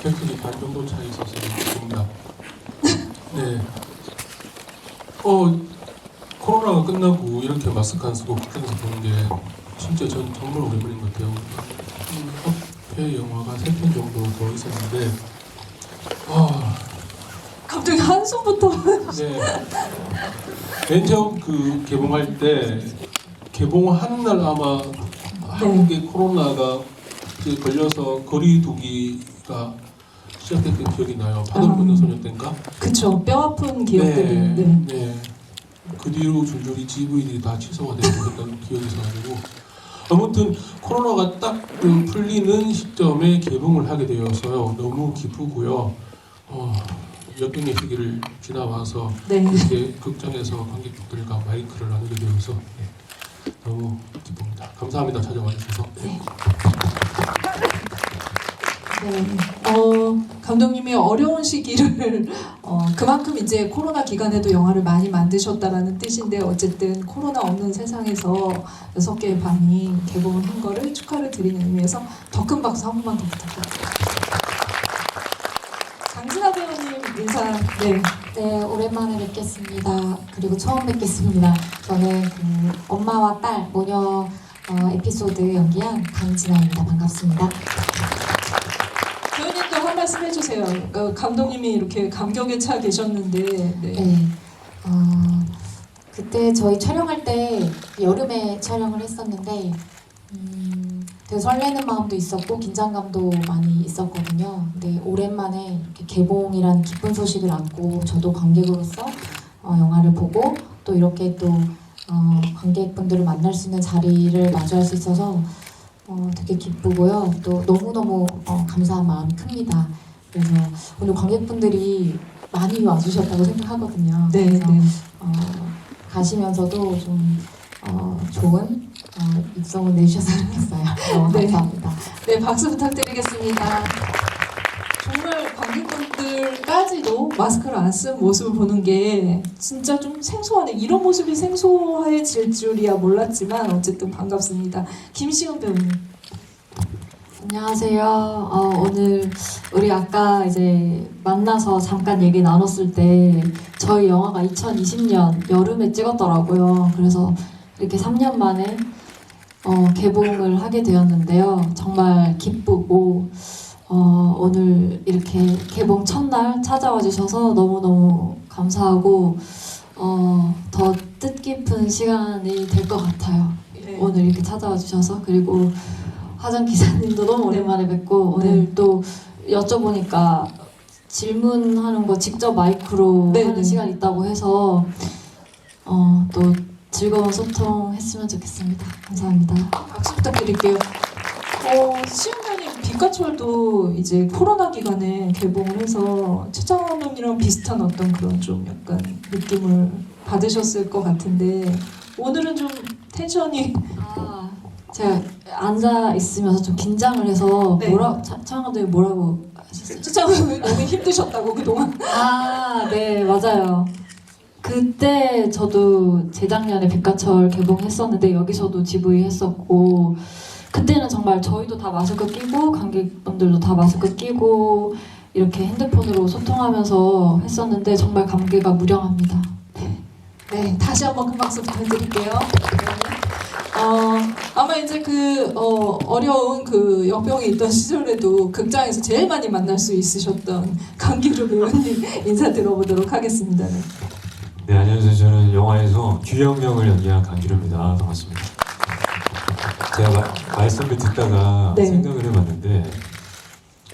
객석이 반 정도 차 있어서 좋습니다. 네. 코로나가 끝나고 이렇게 마스크 안 쓰고 극장에서 보는 게 진짜 전 정말 오랜만인 것 같아요. 협회 영화가 3편 정도 더 있었는데 갑자기 한숨부터. 네. 맨 처음 그 개봉할 때 개봉하는 날 아마 한국에 코로나가 이제 걸려서 거리두기가 시작됐던 기억이 나요. 바다를 걷는 소년 때인가? 그쵸, 뼈 아픈 기억들이. 네. 네. 그 뒤로 줄줄이 GV들이 다 취소가 되고 그랬던 기억이 있어가지고 아무튼 코로나가 딱 그 풀리는 시점에 개봉을 하게 되어서요. 너무 기쁘고요. 역경의 시기를 지나와서 네. 이렇게 극장에서 관객들과 마이크를 나누게 되어서 너무 기쁩니다. 감사합니다. 찾아와 주셔서. 네. 감독님이 어려운 시기를 그만큼 이제 코로나 기간에도 영화를 많이 만드셨다라는 뜻인데 어쨌든 코로나 없는 세상에서 6개의 밤이 개봉을 한 거를 축하를 드리는 의미에서 더 큰 박수 한 번만 더 부탁드립니다. 강진아 배우님 인사. 네. 네, 오랜만에 뵙겠습니다. 그리고 처음 뵙겠습니다. 저는 그 엄마와 딸 모녀 에피소드 연기한 강진아입니다. 반갑습니다. 배우님도 한 말씀 해주세요. 감독님이 이렇게 감격에 차 계셨는데. 네. 네, 그때 저희 촬영할 때 여름에 촬영을 했었는데 되게 설레는 마음도 있었고 긴장감도 많이 있었거든요. 근데 오랜만에 이렇게 개봉이라는 기쁜 소식을 안고 저도 관객으로서 영화를 보고 또 이렇게 또 관객분들을 만날 수 있는 자리를 마주할 수 있어서 되게 기쁘고요. 또 너무너무 감사한 마음이 큽니다. 그래서 오늘 관객분들이 많이 와주셨다고 생각하거든요. 네, 그래서 네. 가시면서도 좀 좋은 입소문 내주셔서 좋겠어요. 너무 네. 감사합니다. 네, 박수 부탁드리겠습니다. 정말 관객분들까지도 마스크를 안 쓴 모습을 보는 게 진짜 좀 생소하네. 이런 모습이 생소해질 줄이야 몰랐지만 어쨌든 반갑습니다. 김시은 배우님. 안녕하세요. 오늘 우리 아까 이제 만나서 잠깐 얘기 나눴을 때 저희 영화가 2020년 여름에 찍었더라고요. 그래서 이렇게 3년 만에 개봉을 하게 되었는데요. 정말 기쁘고 오늘 이렇게 개봉 첫날 찾아와 주셔서 너무너무 감사하고 더 뜻깊은 시간이 될 것 같아요. 네. 오늘 이렇게 찾아와 주셔서 그리고 화정 기자님도 너무 오랜만에 뵙고 오늘 네. 또 여쭤보니까 질문하는 거 직접 마이크로 네, 하는 네. 시간 있다고 해서 또 즐거운 소통했으면 좋겠습니다. 감사합니다. 박수 부탁드릴게요. 시은 배우님 빛과 철도 이제 코로나 기간에 개봉을 해서 최정원님이랑 비슷한 어떤 그런 좀 약간 느낌을 받으셨을 것 같은데 오늘은 좀 텐션이 제가 앉아 있으면서 좀 긴장을 해서 네. 차영 감독님 뭐라고 하셨어요? 최정원 너무 힘드셨다고 그동안. 네, 맞아요. 그때 저도 재작년에 빛과철 개봉했었는데 여기서도 GV 했었고 그때는 정말 저희도 다 마스크 끼고 관객분들도 다 마스크 끼고 이렇게 핸드폰으로 소통하면서 했었는데 정말 감개가 무량합니다. 네, 다시 한번 큰 박수 부탁드릴게요. 네. 아마 이제 어려운 그 역병이 있던 시절에도 극장에서 제일 많이 만날 수 있으셨던 강기루 배우님 인사 들어보도록 하겠습니다. 네. 네, 안녕하세요. 저는 영화에서 규영명을 연기한 강기루입니다. 반갑습니다. 제가 말씀을 듣다가 네. 생각을 해봤는데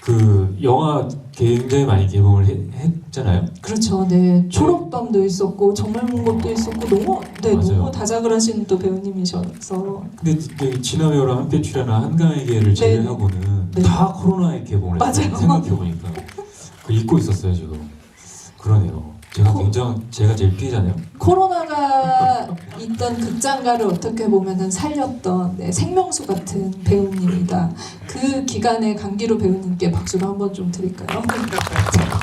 그 영화 굉장히 많이 개봉을 했잖아요. 그렇죠. 네, 초록밤도 있었고 정말 먼 것도 있었고 너무 맞아요. 너무 다작을 하시는 또 배우님이셔서 근데 진아 배우랑 함께 출연한 한강에게를 제외하고는 네. 다 코로나에 개봉을 했어요. 맞아요. 생각해보니까 그 잊고 있었어요 지금. 그러네요. 제가 제일 피해자네요. 코로나가 있던 극장가를 어떻게 보면은 살렸던 생명수 같은 배우님이다. 그 기간에 강기루 배우님께 박수를 한번 좀 드릴까요?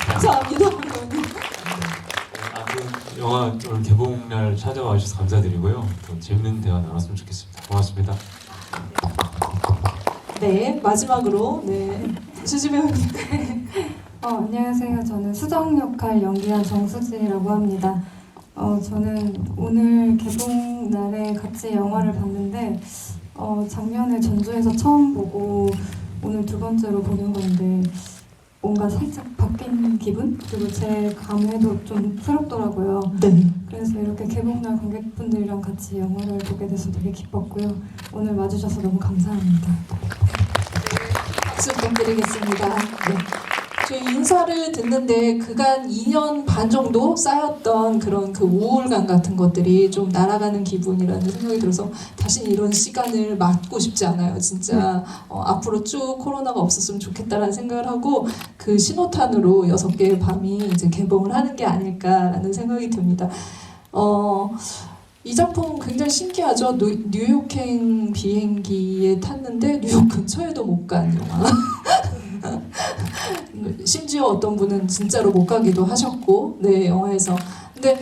감사합니다. 배우님. 영화 오늘 개봉날 찾아와 주셔서 감사드리고요. 또 재밌는 대화 나눴으면 좋겠습니다. 고맙습니다. 네, 마지막으로 수지 배우님. 안녕하세요. 저는 수정 역할 연기한 정수진이라고 합니다. 저는 오늘 개봉 날에 같이 영화를 봤는데 작년에 전주에서 처음 보고 오늘 두 번째로 보는 건데 뭔가 살짝 바뀐 기분? 그리고 제 감회도 좀 새롭더라고요. 네. 그래서 이렇게 개봉날 관객분들이랑 같이 영화를 보게 돼서 되게 기뻤고요. 오늘 와주셔서 너무 감사합니다. 박수 부탁드리겠습니다. 네. 저희 인사를 듣는데 그간 2년 반 정도 쌓였던 그런 그 우울감 같은 것들이 좀 날아가는 기분이라는 생각이 들어서 다시 이런 시간을 맞고 싶지 않아요. 진짜 앞으로 쭉 코로나가 없었으면 좋겠다라는 생각을 하고 그 신호탄으로 6개의 밤이 이제 개봉을 하는 게 아닐까라는 생각이 듭니다. 이 작품 굉장히 신기하죠. 뉴욕행 비행기에 탔는데 뉴욕 근처에도 못 간 영화. 심지어 어떤 분은 진짜로 못 가기도 하셨고, 네, 영화에서. 근데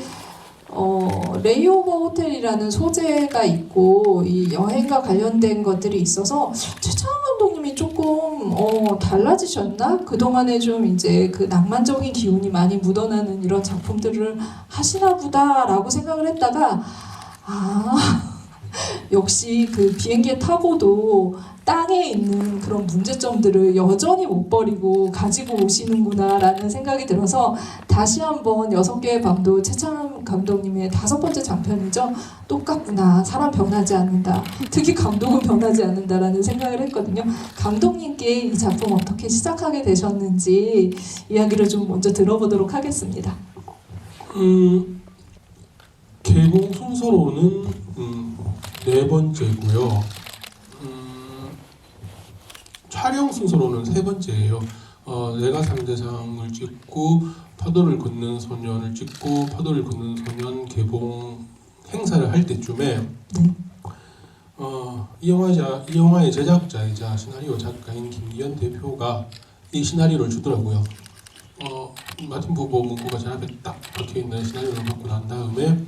레이오버 호텔이라는 소재가 있고 이 여행과 관련된 것들이 있어서 최창원 감독님이 조금 달라지셨나? 그동안에 좀 이제 그 낭만적인 기운이 많이 묻어나는 이런 작품들을 하시나 보다라고 생각을 했다가 역시 그 비행기에 타고도 땅에 있는 그런 문제점들을 여전히 못 버리고 가지고 오시는구나라는 생각이 들어서 다시 한번 6개의 밤도 최창원 감독님의 5번째 장편이죠. 똑같구나. 사람 변하지 않는다. 특히 감독은 변하지 않는다라는 생각을 했거든요. 감독님께 이 작품 어떻게 시작하게 되셨는지 이야기를 좀 먼저 들어보도록 하겠습니다. 개봉 순서로는 4번째고요. 촬영 순서로는 3번째예요. 내가 상대상을 찍고 파도를 걷는 소년을 찍고 파도를 걷는 소년 개봉 행사를 할 때쯤에 이 영화의 제작자이자 시나리오 작가인 김기현 대표가 이 시나리오를 주더라고요. 마틴 부보 문구가 제 앞에 딱 박혀있는 시나리오를 받고 난 다음에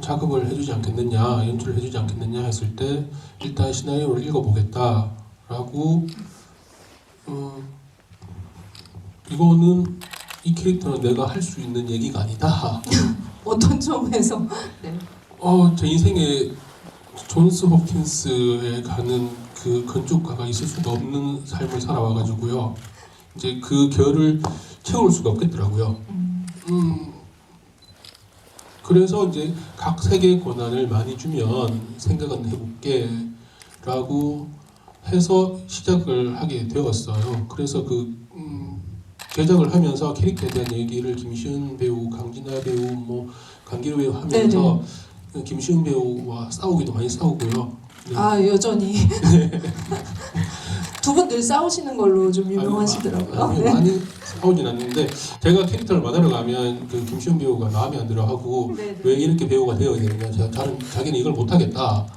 작업을 해주지 않겠느냐, 연출을 해주지 않겠느냐 했을 때 일단 시나리오를 읽어보겠다라고 이거는 이 캐릭터는 내가 할 수 있는 얘기가 아니다. 어떤 점에서? 네. 제 인생에 존스 홉킨스에 가는 그 건축가가 있을 수가 없는 삶을 살아와가지고요. 이제 그 결을 채울 수가 없겠더라고요. 그래서 이제 각 세계의 권한을 많이 주면 생각은 해볼게 라고 해서 시작을 하게 되었어요. 그래서 제작을 하면서 캐릭터에 대한 얘기를 김시은 배우, 강진아 배우, 강기로 배우 하면서 김시은 배우와 싸우기도 많이 싸우고요. 네. 여전히. 두 분 늘 싸우시는 걸로 좀 유명하시더라고요. 네. 많이 싸우진 않는데 제가 캐릭터를 만나러 가면 그 김시현 배우가 마음에 안 들어하고 왜 이렇게 배우가 되어야 되느냐, 자기는 이걸 못하겠다.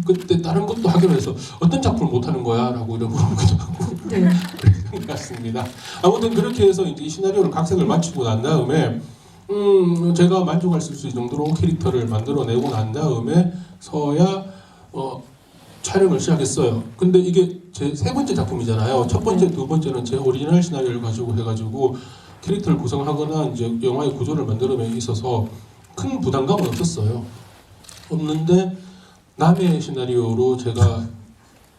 그때 다른 것도 하기로 해서 어떤 작품을 못하는 거야? 라고 이런 물어보기도 하고 네. 그런 것 같습니다. 아무튼 그렇게 해서 이제 이 시나리오를 각색을 마치고 난 다음에 제가 만족할 수 있을 정도로 캐릭터를 만들어내고 난 다음에 서야 촬영을 시작했어요. 근데 이게 제 3번째 작품이잖아요. 첫 번째, 두 번째는 제 오리지널 시나리오를 가지고 해가지고 캐릭터를 구성하거나 이제 영화의 구조를 만들어내에 있어서 큰 부담감은 없었어요. 없는데 남의 시나리오로 제가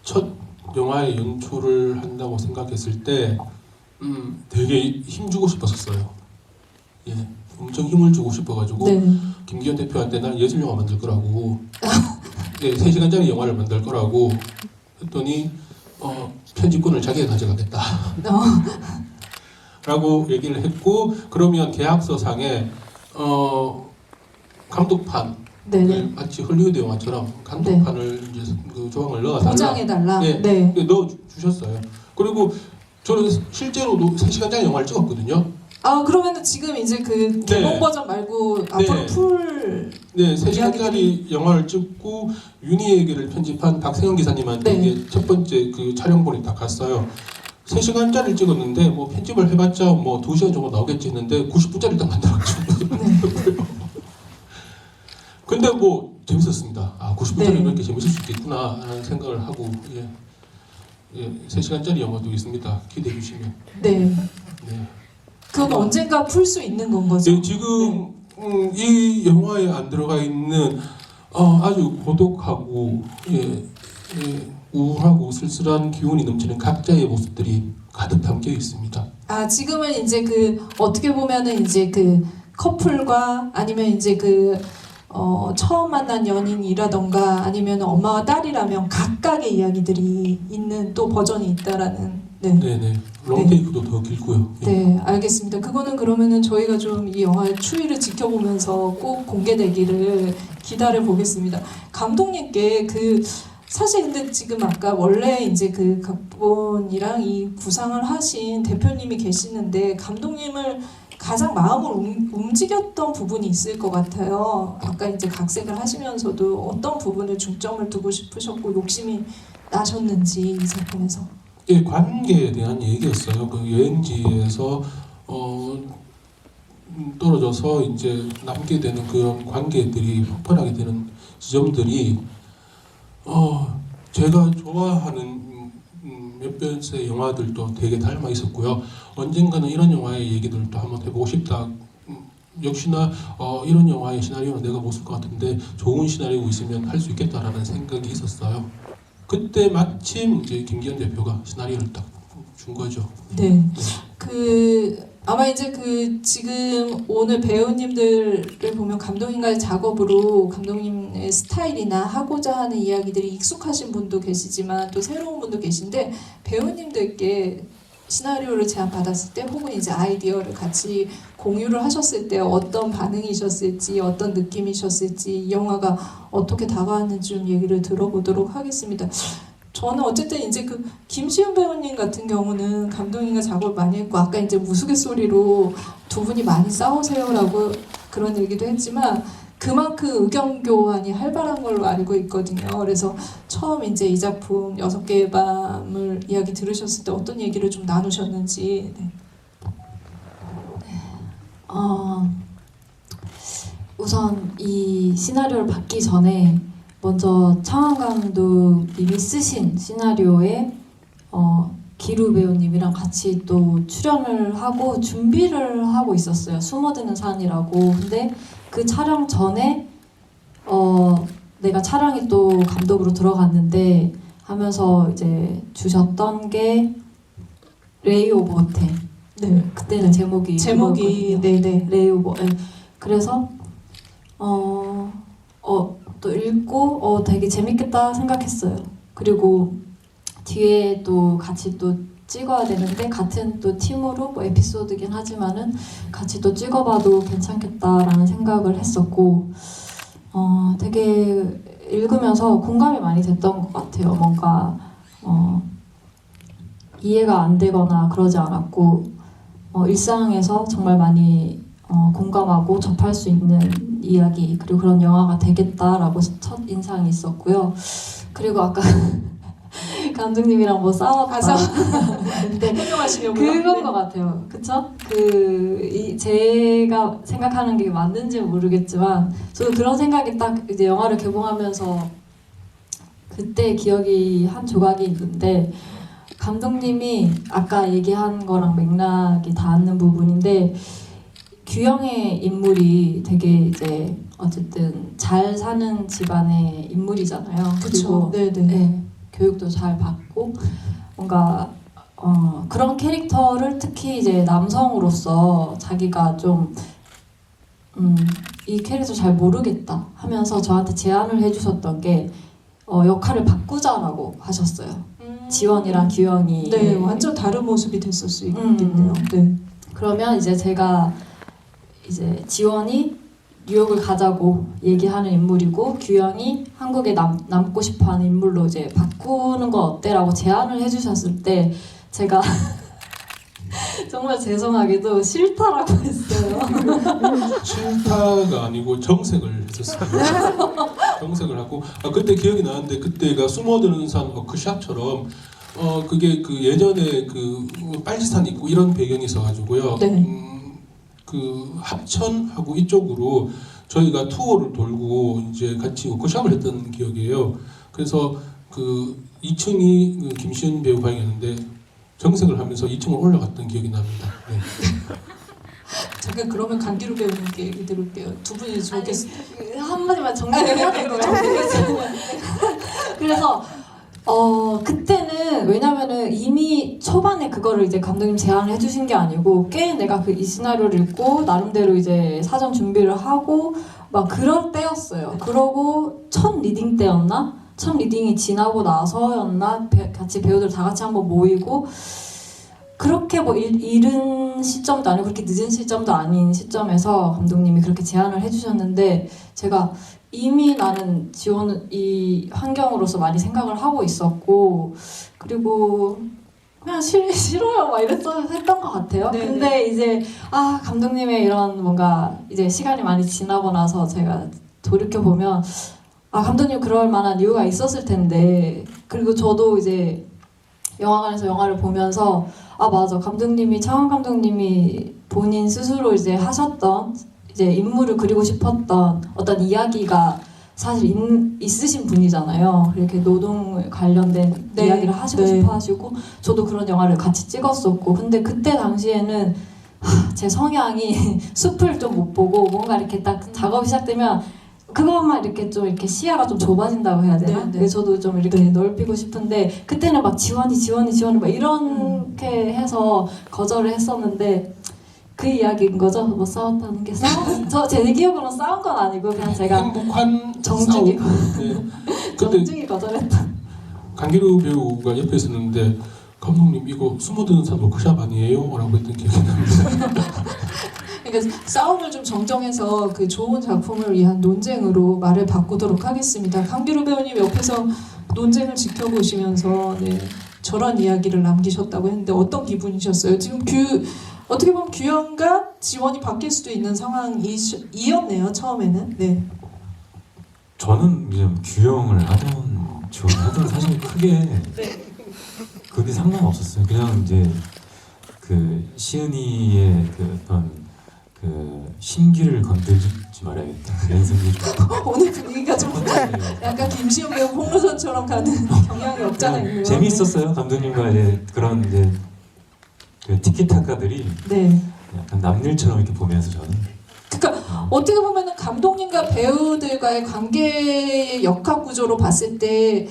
첫 영화의 연출을 한다고 생각했을 때 되게 힘주고 싶었었어요. 예, 엄청 힘을 주고 싶어가지고 김기현 대표한테 난 예술 영화 만들 거라고 3시간짜리 영화를 만들 거라고 했더니 편집권을 자기가 가져가겠다 라고 얘기를 했고, 그러면 계약서상에 감독판 마치 헐리우드 영화처럼 감독판을 이제 그 조항을 넣어달라, 보장해달라. 넣어 주셨어요. 그리고 저는 실제로도 3시간짜리 영화를 찍었거든요. 그러면은 지금 이제 그 개봉 버전 말고 앞으로 풀 3시간짜리 영화를 찍고 윤희에게를 편집한 박세영 기사님한테 이게 첫 번째 그 촬영본이 딱 갔어요. 3시간짜리를 찍었는데 편집을 해봤자 2시간 정도 나오겠지 했는데 90분짜리 딱 만들어가지고 근데 재밌었습니다. 90분짜리 이렇게 재밌을 수 있겠구나 라는 생각을 하고 3시간짜리 영화도 있습니다. 기대해 주시면. 네. 네. 그건 언젠가 풀 수 있는 건 거죠? 네, 지금 이 영화에 안 들어가 있는 아주 고독하고 우울하고 쓸쓸한 기운이 넘치는 각자의 모습들이 가득 담겨 있습니다. 아, 지금은 이제 그 어떻게 보면은 이제 그 커플과 아니면 이제 그 처음 만난 연인이라던가 아니면 엄마와 딸이라면 각각의 이야기들이 있는 또 버전이 있다라는. 네. 네네. 롱테이크도 더 길고요. 예. 네, 알겠습니다. 그거는 그러면은 저희가 좀 이 영화의 추이를 지켜보면서 꼭 공개되기를 기다려 보겠습니다. 감독님께 사실 근데 지금 아까 원래 이제 그 각본이랑 이 구상을 하신 대표님이 계시는데 감독님을 가장 마음을 움직였던 부분이 있을 것 같아요. 아까 이제 각색을 하시면서도 어떤 부분을 중점을 두고 싶으셨고 욕심이 나셨는지 이 작품에서. 예, 관계에 대한 얘기였어요. 그 여행지에서 떨어져서 이제 남게 되는 그런 관계들이 폭발하게 되는 지점들이 제가 좋아하는 몇몇의 영화들도 되게 닮아 있었고요. 언젠가는 이런 영화의 얘기들도 한번 해보고 싶다. 역시나 이런 영화의 시나리오는 내가 못 쓸 것 같은데 좋은 시나리오 있으면 할 수 있겠다라는 생각이 있었어요. 그때 마침 이제 김기현 대표가 시나리오를 딱 준 거죠. 네. 아마 이제 지금 오늘 배우님들을 보면 감독님과의 작업으로 감독님의 스타일이나 하고자 하는 이야기들이 익숙하신 분도 계시지만 또 새로운 분도 계신데 배우님들께 시나리오를 제안받았을 때 혹은 이제 아이디어를 같이 공유를 하셨을 때 어떤 반응이셨을지 어떤 느낌이셨을지 이 영화가 어떻게 다가왔는지 좀 얘기를 들어보도록 하겠습니다. 저는 어쨌든 이제 김시훈 배우님 같은 경우는 감독님과 작업을 많이 했고 아까 이제 우스갯소리로 두 분이 많이 싸우세요라고 그런 얘기도 했지만 그만큼 의견 교환이 활발한 걸로 알고 있거든요. 그래서 처음 이제 이 작품 6개의 밤을 이야기 들으셨을 때 어떤 얘기를 좀 나누셨는지. 네. 우선 이 시나리오를 받기 전에 먼저 창원 감독님이 쓰신 시나리오에 기루 배우님이랑 같이 또 출연을 하고 준비를 하고 있었어요. 숨어드는 산이라고. 근데 그 촬영 전에 내가 촬영이 또 감독으로 들어갔는데 하면서 이제 주셨던 게 레이 오브 호텔. 네. 그때는 제목이 네네. 레이 오브. 네. 그래서 또 읽고 되게 재밌겠다 생각했어요. 그리고 뒤에 또 같이 또 찍어야 되는데 같은 또 팀으로 뭐 에피소드긴 하지만은 같이 또 찍어봐도 괜찮겠다라는 생각을 했었고 되게 읽으면서 공감이 많이 됐던 것 같아요. 뭔가 이해가 안 되거나 그러지 않았고 일상에서 정말 많이 공감하고 접할 수 있는 이야기 그리고 그런 영화가 되겠다라고 첫 인상이 있었고요. 그리고 아까 감독님이랑 뭐 싸웠다. 근데 해명하시려고요? 그건 것 같아요. 그쵸? 제가 생각하는 게 맞는지 모르겠지만 저도 그런 생각이 딱 이제 영화를 개봉하면서 그때 기억이 한 조각이 있는데 감독님이 아까 얘기한 거랑 맥락이 닿는 부분인데 규영의 인물이 되게 이제 어쨌든 잘 사는 집안의 인물이잖아요. 그렇죠. 네네. 네, 교육도 잘 받고 뭔가 그런 캐릭터를 특히 이제 남성으로서 자기가 좀 이 캐릭터 잘 모르겠다 하면서 저한테 제안을 해주셨던 게 역할을 바꾸자라고 하셨어요. 지원이랑 규영이 네, 완전 다른 모습이 됐을 수 있겠네요. 네. 그러면 이제 제가 이제 지원이 뉴욕을 가자고 얘기하는 인물이고 규영이 한국에 남고 싶어하는 인물로 이제 바꾸는 건 어때라고 제안을 해주셨을 때 제가 정말 죄송하게도 싫다라고 했어요. 싫다가 아니고 정색을 했었어요. 정색을 하고 그때 기억이 나는데 그때가 숨어드는 산 워크샵처럼 그게 그 예전에 그 빨치산 있고 이런 배경이 있어가지고요. 네. 그 합천하고 이쪽으로 저희가 투어를 돌고 이제 같이 워크숍을 했던 기억이에요. 그래서 그 2층이 김시은 배우 방이었는데 정색을 하면서 2층을 올라갔던 기억이 납니다. 네. 잠깐 그러면 강기루 배우님께 얘기 들을게요. 두 분이 저렇게 한마디만 정리를 해야 될 것 같아요. 그래서 그때는 왜냐면은 이미 초반에 그거를 이제 감독님 제안을 해주신 게 아니고 꽤 내가 그 이 시나리오를 읽고 나름대로 이제 사전 준비를 하고 막 그럴 때였어요. 그러고 첫 리딩 때였나? 첫 리딩이 지나고 나서였나? 같이 배우들 다 같이 한번 모이고 그렇게 뭐 이른 시점도 아니고 그렇게 늦은 시점도 아닌 시점에서 감독님이 그렇게 제안을 해주셨는데 제가 이미 나는 이 환경으로서 많이 생각을 하고 있었고 그리고 그냥 싫어요 막 했던 것 같아요. 네네. 근데 이제 감독님의 이런 뭔가 이제 시간이 많이 지나고 나서 제가 돌이켜 보면 감독님 그럴 만한 이유가 있었을 텐데 그리고 저도 이제 영화관에서 영화를 보면서 맞아 창원 감독님이 본인 스스로 이제 하셨던 이제 인물을 그리고 싶었던 어떤 이야기가 사실 있으신 분이잖아요. 이렇게 노동 관련된 네. 이야기를 하시고 네. 싶어 하시고 저도 그런 영화를 같이 찍었었고 근데 그때 당시에는 제 성향이 숲을 좀 못 보고 뭔가 이렇게 딱 작업이 시작되면 그것만 이렇게 좀 이렇게 시야가 좀 좁아진다고 해야 되나? 네, 네. 그래서 저도 좀 이렇게 네. 넓히고 싶은데 그때는 막 지원이 막 이렇게 해서 거절을 했었는데 그 이야기인 거죠? 뭐 싸웠다는 게 제 기억으로는 싸운 건 아니고 그냥 제가 행복한 정중히 싸움. 네. 그때 정중히 거절했다. 강기루 배우가 옆에 있었는데 감독님 이거 숨어드는 산 워크샵 아니에요? 라고 했던 기억이 납니다. 그러니까 싸움을 좀 정정해서 그 좋은 작품을 위한 논쟁으로 말을 바꾸도록 하겠습니다. 강기루 배우님 옆에서 논쟁을 지켜보시면서 저런 이야기를 남기셨다고 했는데 어떤 기분이셨어요? 지금 어떻게 보면 규현과 지원이 바뀔 수도 있는 상황이었네요. 처음에는. 네. 저는 이제 규영을 하던 지원하던 사실 크게 그게 상관없었어요. 그냥 이제 그 시은이의 그 어떤 그 심기를 건들지 말아야겠다 이런 생각이 좀 오늘 분위기가 좀 약간 김시현 배우 폭로전처럼 가는 경향이 없잖아 있네요. 재미있었어요. 감독님과 이제 그런 이제 그 티키타카들이 네. 약간 남일처럼 이렇게 보면서 저는 그러니까 어떻게 보면은 감독님과 배우들과의 관계의 역학 구조로 봤을 때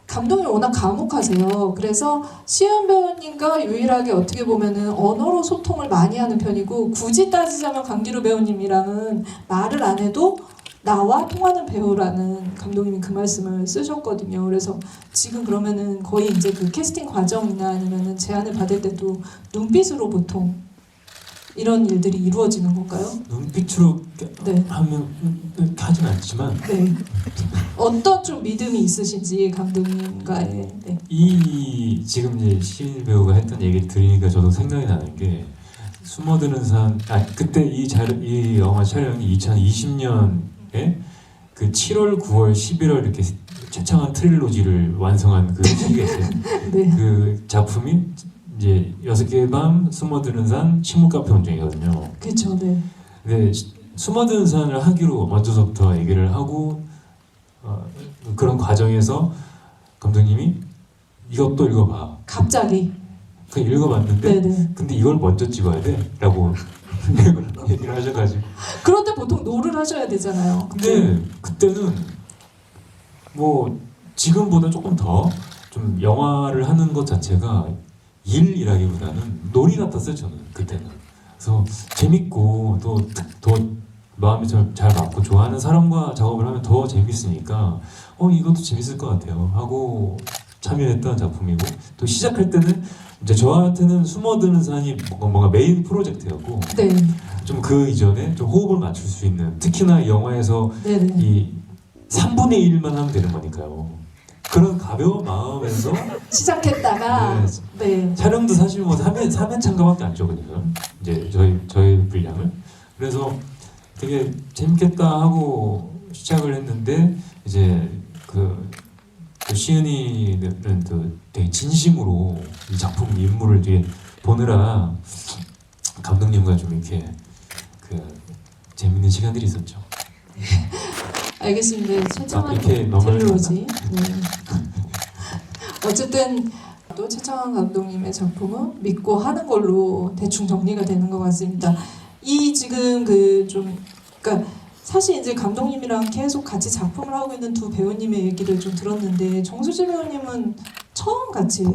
감독님이 워낙 감옥하세요. 그래서 시은 배우님과 유일하게 어떻게 보면은 언어로 소통을 많이 하는 편이고 굳이 따지자면 강기루 배우님이랑은 말을 안 해도 나와 통하는 배우라는 감독님이 그 말씀을 쓰셨거든요. 그래서 지금 그러면은 거의 이제 그 캐스팅 과정이나 아니면은 제안을 받을 때도 눈빛으로 보통 이런 일들이 이루어지는 건가요? 눈빛으로 네. 하면 하진 않지만 네. 어떤 좀 믿음이 있으신지 감독님과의 네. 이 지금 이제 시인 배우가 했던 얘기를 들으니까 저도 생각이 나는 게 숨어드는 산 그때 이 영화 촬영이 2020년에 그 7월, 9월, 11월 이렇게 최창한 트릴로지를 완성한 그 시기가 있어요. 네. 그 작품이 이제 6개의 밤, 숨어드는 산, 침묵카페 온정이거든요. 그렇죠. 네. 근데 숨어드는 산을 하기로 먼저서부터 얘기를 하고 그런 과정에서 감독님이 이것도 읽어봐. 갑자기. 그냥 읽어봤는데 네네. 근데 이걸 먼저 찍어야 돼 라고 얘기를 하셔가지고 그런데 보통 노를 하셔야 되잖아요. 근데 그때는 뭐 지금보다 조금 더 좀 영화를 하는 것 자체가 일이라기보다는 놀이 같았어요 저는 그때는. 그래서 재밌고 또 마음이 잘 맞고 좋아하는 사람과 작업을 하면 더 재밌으니까 이것도 재밌을 것 같아요 하고 참여했던 작품이고 또 시작할 때는 이제 저한테는 숨어드는 산이 뭔가 메인 프로젝트였고 네. 좀 그 이전에 좀 호흡을 맞출 수 있는 특히나 이 영화에서 네네. 이 3분의 1만 하면 되는 거니까요. 그런 가벼운 마음에서 시작했다가 네. 촬영도 사실 뭐 3회차인가밖에 안 찍거든요. 이제 저희 분량을. 그래서 되게 재밌겠다 하고 시작을 했는데 이제 그 시은이는 또 되게 진심으로 이 작품 인물을 되게 보느라 감독님과 좀 이렇게 그 재밌는 시간들이 있었죠. 알겠습니다. 최창한 이렇게 넘어가는 트릴로지. 네. 어쨌든 또 최창원 감독님의 작품은 믿고 하는 걸로 대충 정리가 되는 것 같습니다. 이 지금 그러니까 사실 이제 감독님이랑 계속 같이 작품을 하고 있는 두 배우님의 얘기를 좀 들었는데 정수지 배우님은 처음 같이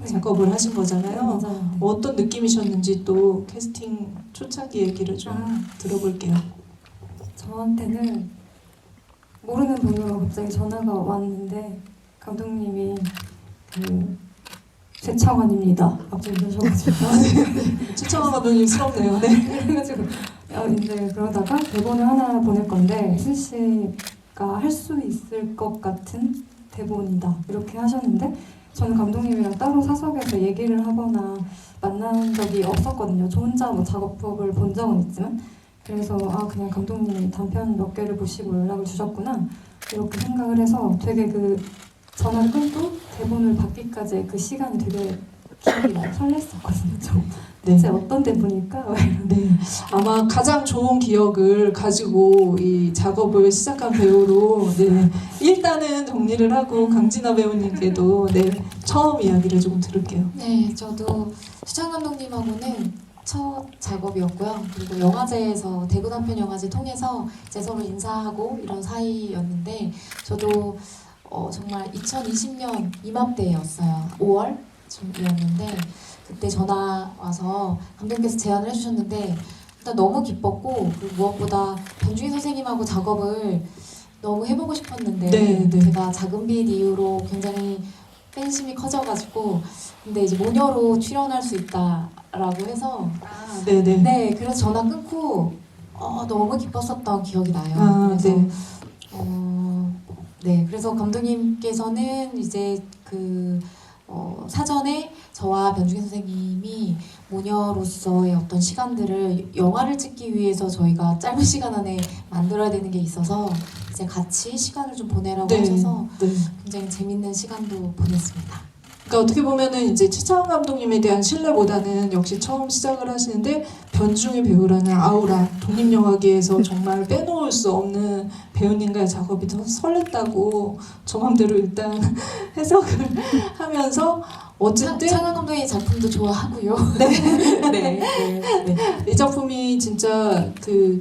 작업을 하신 거잖아요. 맞아요. 네. 어떤 느낌이셨는지 또 캐스팅 초창기 얘기를 좀 들어볼게요. 저한테는 모르는 번호로 갑자기 전화가 왔는데 감독님이 최창원입니다. 갑자기 그러셔가지고 최창원 감독님 스럽네요. 네. 그래가지고 이제 그러다가 대본을 하나 보낼 건데 신 씨가 할 수 있을 것 같은 대본이다 이렇게 하셨는데 저는 감독님이랑 따로 사석에서 얘기를 하거나 만난 적이 없었거든요. 저 혼자 뭐 작업법을 본 적은 있지만 그래서 그냥 감독님이 단편 몇 개를 보시고 연락을 주셨구나 이렇게 생각을 해서 되게 그 전화를 끊고 대본을 받기까지 그 시간이 되게 기억이 나요. 설렜었거든요. 좀. 네. 대체 어떤 대본일까? 네. 아마 가장 좋은 기억을 가지고 이 작업을 시작한 배우로 일단은 정리를 하고 강진아 배우님께도 처음 이야기를 조금 들을게요. 네, 저도 수창 감독님하고는 첫 작업이었고요. 그리고 영화제에서 대구 단편 영화제 통해서 이제 서로 인사하고 이런 사이였는데 저도 정말 2020년 이맘때였어요. 5월쯤이었는데 그때 전화 와서 감독님께서 제안을 해주셨는데 일단 너무 기뻤고 그리고 무엇보다 변중희 선생님하고 작업을 너무 해보고 싶었는데 네. 제가 작은 빛 이후로 굉장히 팬심이 커져가지고 근데 이제 모녀로 출연할 수 있다라고 해서 네네. 네 그래서 전화 끊고 너무 기뻤었던 기억이 나요. 그래서 네 그래서 감독님께서는 이제 사전에 저와 변중희 선생님이 모녀로서의 어떤 시간들을 영화를 찍기 위해서 저희가 짧은 시간 안에 만들어야 되는 게 있어서 이제 같이 시간을 좀 보내라고 하셔서 굉장히 재밌는 시간도 보냈습니다. 그러니까 어떻게 보면은 이제 최창원 감독님에 대한 신뢰보다는 역시 처음 시작을 하시는데 변중희 배우라는 아우라 독립영화계에서 정말 빼놓을 수 없는 배우님과의 작업이 더 설렜다고 저 맘대로 일단 해석을 하면서 어쨌든 창원 감독의 작품도 좋아하고요. 이 작품이 진짜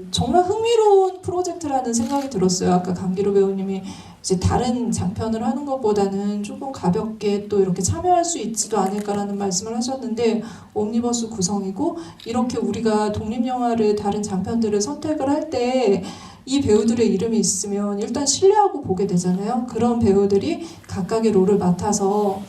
정말 흥미로운 프로젝트라는 생각이 들었어요. 아까 강기로 배우님이 이제 다른 장편을 하는 것보다는 조금 가볍게 또 이렇게 참여할 수 있지도 않을까라는 말씀을 하셨는데 옴니버스 구성이고 이렇게 우리가 독립영화를 다른 장편들을 선택을 할 때 이 배우들의 이름이 있으면 일단 신뢰하고 보게 되잖아요. 그런 배우들이 각각의 롤을 맡아서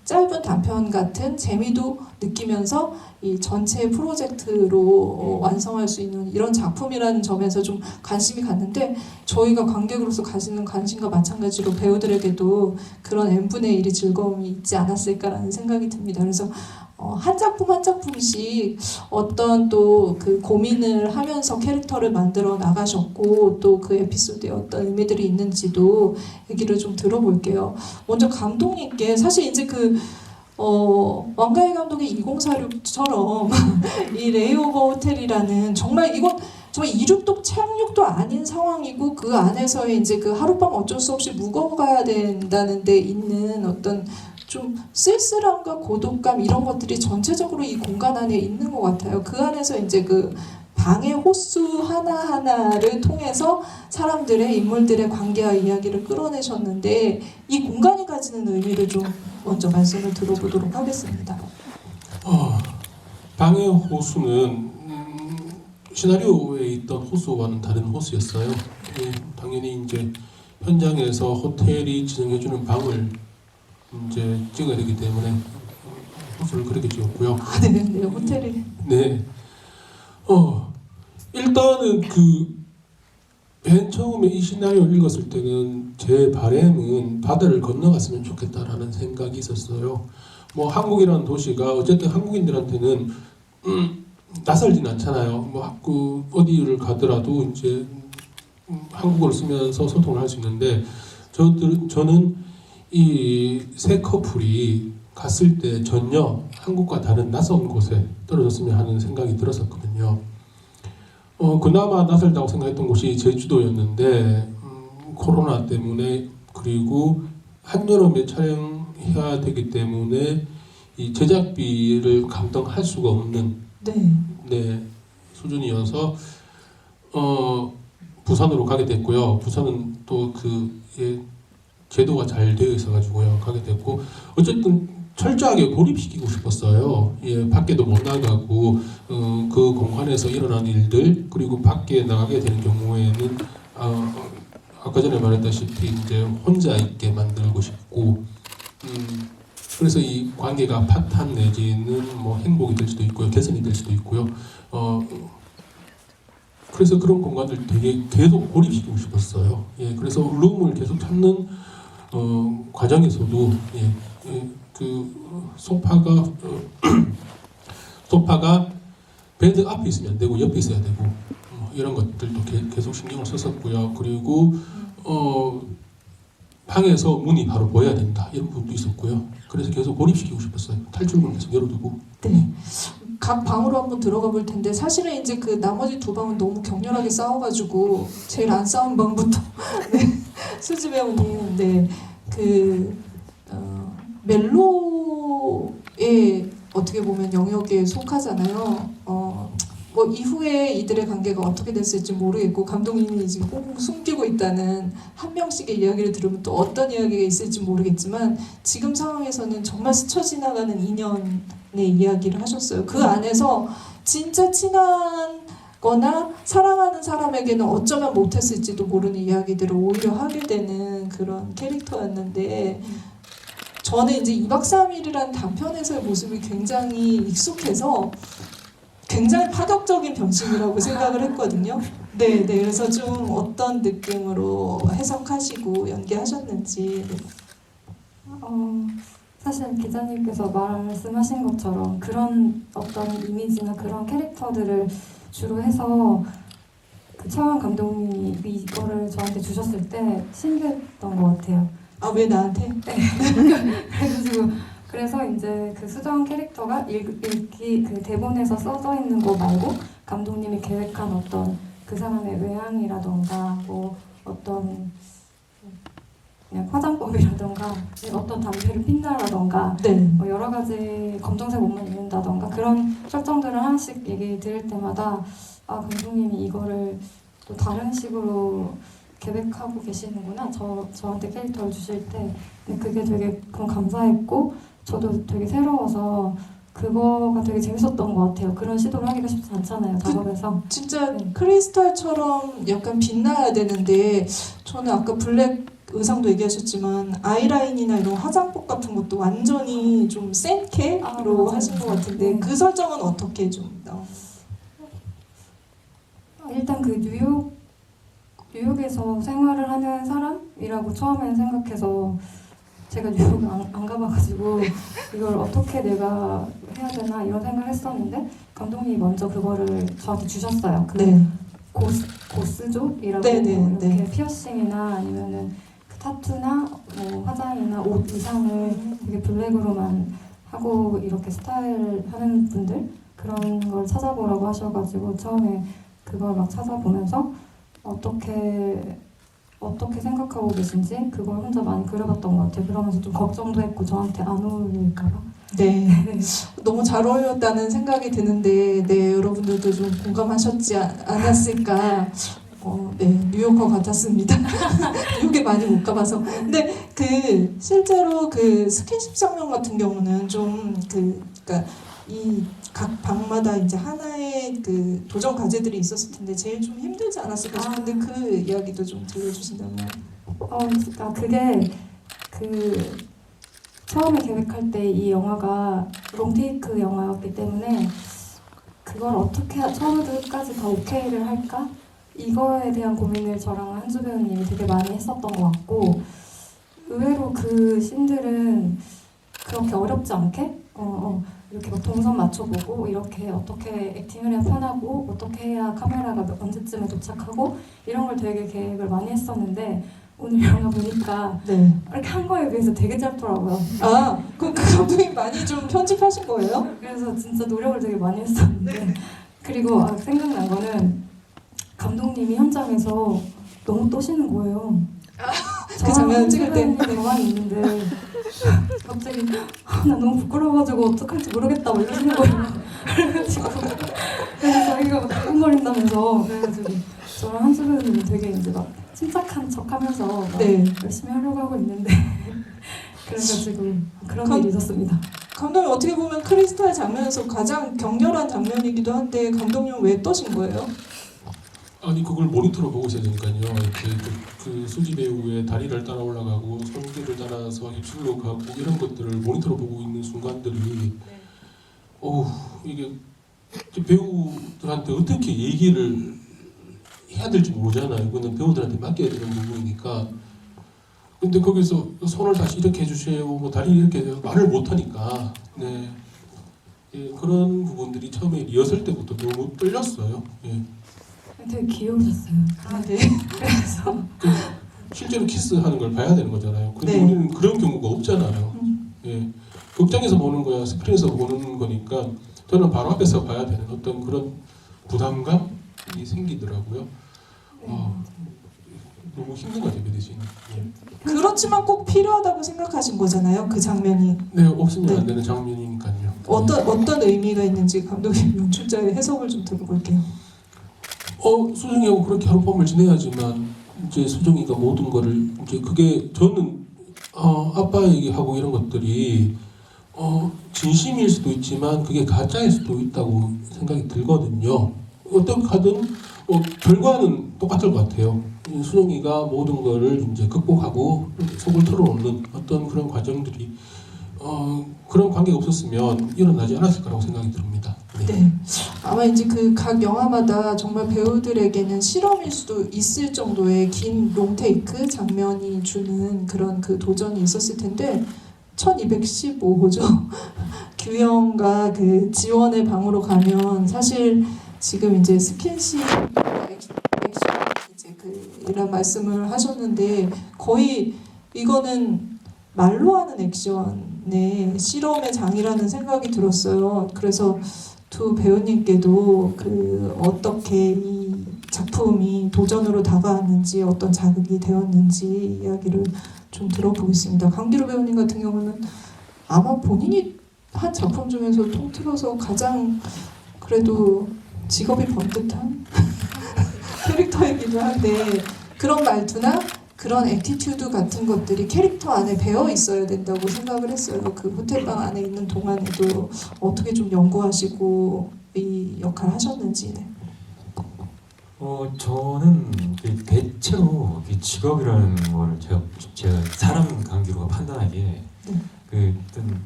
짧은 단편 같은 재미도 느끼면서 이 전체 프로젝트로 완성할 수 있는 이런 작품이라는 점에서 좀 관심이 갔는데 저희가 관객으로서 가지는 관심과 마찬가지로 배우들에게도 그런 n분의 1의 즐거움이 있지 않았을까라는 생각이 듭니다. 그래서 한 작품 한 작품씩 어떤 또 고민을 하면서 캐릭터를 만들어 나가셨고 또 그 에피소드에 어떤 의미들이 있는지도 얘기를 좀 들어볼게요. 먼저 감독님께 사실 이제 왕가희 감독의 2046처럼 이 레이오버 호텔이라는 정말 이건 정말 이륙도 착륙도 아닌 상황이고 그 안에서의 이제 하룻밤 어쩔 수 없이 묵어가야 된다는 데 있는 어떤 좀 쓸쓸함과 고독감 이런 것들이 전체적으로 이 공간 안에 있는 것 같아요. 그 안에서 이제 방의 호수 하나하나를 통해서 사람들의 인물들의 관계와 이야기를 끌어내셨는데 이 공간이 가지는 의미를 좀 먼저 말씀을 들어보도록 하겠습니다. 방의 호수는 시나리오에 있던 호수와는 다른 호수였어요. 당연히 이제 현장에서 호텔이 지정해주는 방을 이제 찍어야 되기 때문에 호수를 그렇게 지었고요. 네, 호텔이. 네. 일단은 맨 처음에 이 시나리오를 읽었을 때는 제 바람은 바다를 건너갔으면 좋겠다라는 생각이 있었어요. 뭐 한국이라는 도시가 어쨌든 한국인들한테는 낯설진 않잖아요. 어디를 가더라도 이제 한국어를 쓰면서 소통을 할 수 있는데 저는 이 세 커플이 갔을 때 전혀 한국과 다른 낯선 곳에 떨어졌으면 하는 생각이 들었었거든요. 그나마 낯설다고 생각했던 곳이 제주도였는데 코로나 때문에 그리고 한여름에 촬영해야 되기 때문에 이 제작비를 감당할 수가 없는 네. 수준이어서 부산으로 가게 됐고요. 부산은 또 제도가 잘 되어 있어 가지고요 가게 됐고 어쨌든 철저하게 고립시키고 싶었어요. 예, 밖에도 못 나가고 그 공간에서 일어나는 일들 그리고 밖에 나가게 되는 경우에는 아까 전에 말했다시피 이제 혼자 있게 만들고 싶고 그래서 이 관계가 파탄 내지는 뭐 행복이 될 수도 있고요 개선이 될 수도 있고요. 그래서 그런 공간들 되게 계속 고립시키고 싶었어요. 예, 그래서 룸을 계속 찾는 과정에서도 그 소파가 베드 앞에 있으면 안 되고 옆에 있어야 되고 이런 것들도 계속 신경을 썼었고요. 그리고 방에서 문이 바로 보여야 된다 이런 부분도 있었고요. 그래서 계속 고립시키고 싶었어요. 탈출문을 계속 열어두고. 네. 각 방으로 한번 들어가 볼 텐데 사실은 이제 그 나머지 두 방은 너무 격렬하게 싸워가지고 제일 안 싸운 방부터 수지 배우님 멜로의 어떻게 보면 영역에 속하잖아요. 뭐 이후에 이들의 관계가 어떻게 됐을지 모르겠고 감독님이 지금 꽁꽁 숨기고 있다는 한 명씩의 이야기를 들으면 또 어떤 이야기가 있을지 모르겠지만 지금 상황에서는 정말 스쳐 지나가는 인연의 이야기를 하셨어요. 그 안에서 진짜 친한 거나 사랑하는 사람에게는 어쩌면 못했을지도 모르는 이야기들을 오히려 하게 되는 그런 캐릭터였는데 저는 이제 2박 3일이라는 단편에서의 모습이 굉장히 익숙해서 굉장히 파격적인 변신이라고 생각을 했거든요. 네, 그래서 좀 어떤 느낌으로 해석하시고 연기하셨는지. 사실 기자님께서 말씀하신 것처럼 그런 어떤 이미지나 그런 캐릭터들을 주로 해서 그 차원 감독님이 이거를 저한테 주셨을 때 신기했던 것 같아요. 아, 왜 나한테? 그래서 이제 그 수정 캐릭터가 그 대본에서 써져 있는 거 말고 감독님이 계획한 어떤 그 사람의 외향이라던가 뭐 어떤 그냥 화장법이라던가 어떤 담배를 핀다라던가 뭐 여러 가지 검정색 옷만 입는다던가 그런 설정들을 하나씩 얘기 들을 때마다 아 감독님이 이거를 또 다른 식으로 계획하고 계시는구나 저한테 캐릭터를 주실 때 그게 되게 감사했고 저도 되게 새로워서 그거가 되게 재밌었던 것 같아요. 그런 시도를 하기가 쉽지 않잖아요, 작업에서. 진짜 크리스탈처럼 약간 빛나야 되는데 저는 아까 블랙 의상도 얘기하셨지만 아이라인이나 이런 화장법 같은 것도 완전히 좀 센 캐로 하신 것 같은데 그 설정은 어떻게 좀 나왔어요? 일단 그 뉴욕에서 생활을 하는 사람이라고 처음에는 생각해서 제가 뉴욕을 안 가봐가지고 이걸 어떻게 내가 해야 되나 이런 생각을 했었는데 감독님이 먼저 그거를 저한테 주셨어요. 고스족이라고 이렇게 피어싱이나 아니면은 그 타투나 뭐 화장이나 옷 의상을 되게 블랙으로만 하고 이렇게 스타일 하는 분들 그런 걸 찾아보라고 하셔가지고 처음에 그걸 막 찾아보면서 어떻게 생각하고 계신지 그걸 혼자 많이 그려봤던 것 같아요. 그러면서 좀 걱정도 했고 저한테 안 어울릴까봐. 네, 너무 잘 어울렸다는 생각이 드는데 여러분들도 좀 공감하셨지 않았을까. 뉴요커 같았습니다. 뉴욕에 많이 못 가봐서. 근데 실제로 스킨십 장면 같은 경우는 좀 그러니까 이 각 방마다 이제 하나의 도전 과제들이 있었을 텐데 제일 좀 힘들지 않았을까 싶은데 그 이야기도 좀 들려주신다면. 그게 처음에 계획할 때 이 영화가 롱테이크 영화였기 때문에 그걸 어떻게 처음부터 끝까지 다 오케이를 할까? 이거에 대한 고민을 저랑 한주 배우님이 되게 많이 했었던 것 같고 의외로 그 씬들은 그렇게 어렵지 않게 이렇게 막 동선 맞춰보고 이렇게 어떻게 액팅을 해야 편하고 어떻게 해야 카메라가 언제쯤에 도착하고 이런 걸 되게 계획을 많이 했었는데 오늘 영화 보니까 이렇게 한 거에 비해서 되게 짧더라고요. 그럼 그 감독님 많이 좀 편집하신 거예요? 그래서 진짜 노력을 되게 많이 했었는데 그리고 생각난 거는 감독님이 현장에서 너무 떠시는 거예요. 그 장면을 찍을 때. 가만히 있는데 갑자기 나 너무 부끄러워가지고 어떡할지 모르겠다 막 이러시는 거예요. 그래가지고 그래서 자기가 막 두근거린다면서 그래가지고 저랑 한수 배우님이 되게 이제 막 침착한 척하면서 막 네. 열심히 하려고 하고 있는데 그래가지고 그런 감- 일이 있었습니다. 감독님 어떻게 보면 크리스탈 장면에서 가장 격렬한 장면이기도 한데 감독님 왜 떠신 거예요? 아니 그걸 모니터로 보고 있어야 되니까요. 그 수지 배우의 다리를 따라 올라가고 손길을 따라서 입술로 가고 이런 것들을 모니터로 보고 있는 순간들이 어우 이게 배우들한테 어떻게 얘기를 해야 될지 모르잖아요. 그거는 배우들한테 맡겨야 되는 부분이니까. 근데 거기서 손을 다시 이렇게 해주세요, 뭐 다리 이렇게 해요. 말을 못하니까 네. 예, 그런 부분들이 처음에 리허설 때부터 너무 떨렸어요. 예. 되게 귀여우셨어요. 아, 네. 그래서 실제로 키스하는 걸 봐야 되는 거잖아요. 근데 네. 우리는 그런 경우가 없잖아요. 예. 극장에서 보는 거야, 스크린에서 보는 거니까 저는 바로 앞에서 봐야 되는 어떤 그런 부담감이 생기더라고요. 너무 힘든 것 같아요, 그 대신. 예. 그렇지만 꼭 필요하다고 생각하신 거잖아요. 그 장면이 네, 없으면 네. 안 되는 장면이니까요. 어떤 의미가 있는지 감독님 연출자의 해석을 좀 들어볼게요. 수정이하고 그렇게 하룻밤을 지내야지만 이제 수정이가 모든 거를 이제 그게 저는 아빠 얘기하고 이런 것들이 진심일 수도 있지만 그게 가짜일 수도 있다고 생각이 들거든요. 어떻게 하든 결과는 똑같을 것 같아요. 이 수정이가 모든 거를 이제 극복하고 속을 털어놓는 어떤 그런 과정들이 그런 관계가 없었으면 일어나지 않았을 거라고 생각이 듭니다. 네. 아마 이제 그 각 영화마다 정말 배우들에게는 실험일 수도 있을 정도의 긴 롱테이크 장면이 주는 그런 그 도전이 있었을 텐데 1215호죠. 규영과 그 지원의 방으로 가면 사실 지금 이제 스킨십 액션 이제 그 이런 말씀을 하셨는데 거의 이거는 말로 하는 액션의 실험의 장이라는 생각이 들었어요. 그래서 두 배우님께도 그 어떻게 이 작품이 도전으로 다가왔는지 어떤 자극이 되었는지 이야기를 좀 들어보겠습니다. 강기루 배우님 같은 경우는 아마 본인이 한 작품 중에서 통틀어서 가장 그래도 직업이 번듯한 캐릭터이기도 한데 그런 말투나 그런 애티튜드 같은 것들이 캐릭터 안에 배어 있어야 된다고 생각을 했어요. 그 호텔방 안에 있는 동안에도 어떻게 좀 연구하시고 이 역할 하셨는지. 네. 저는 대체로 직업이라는 걸 제가 사람 관계로 판단하기에 어떤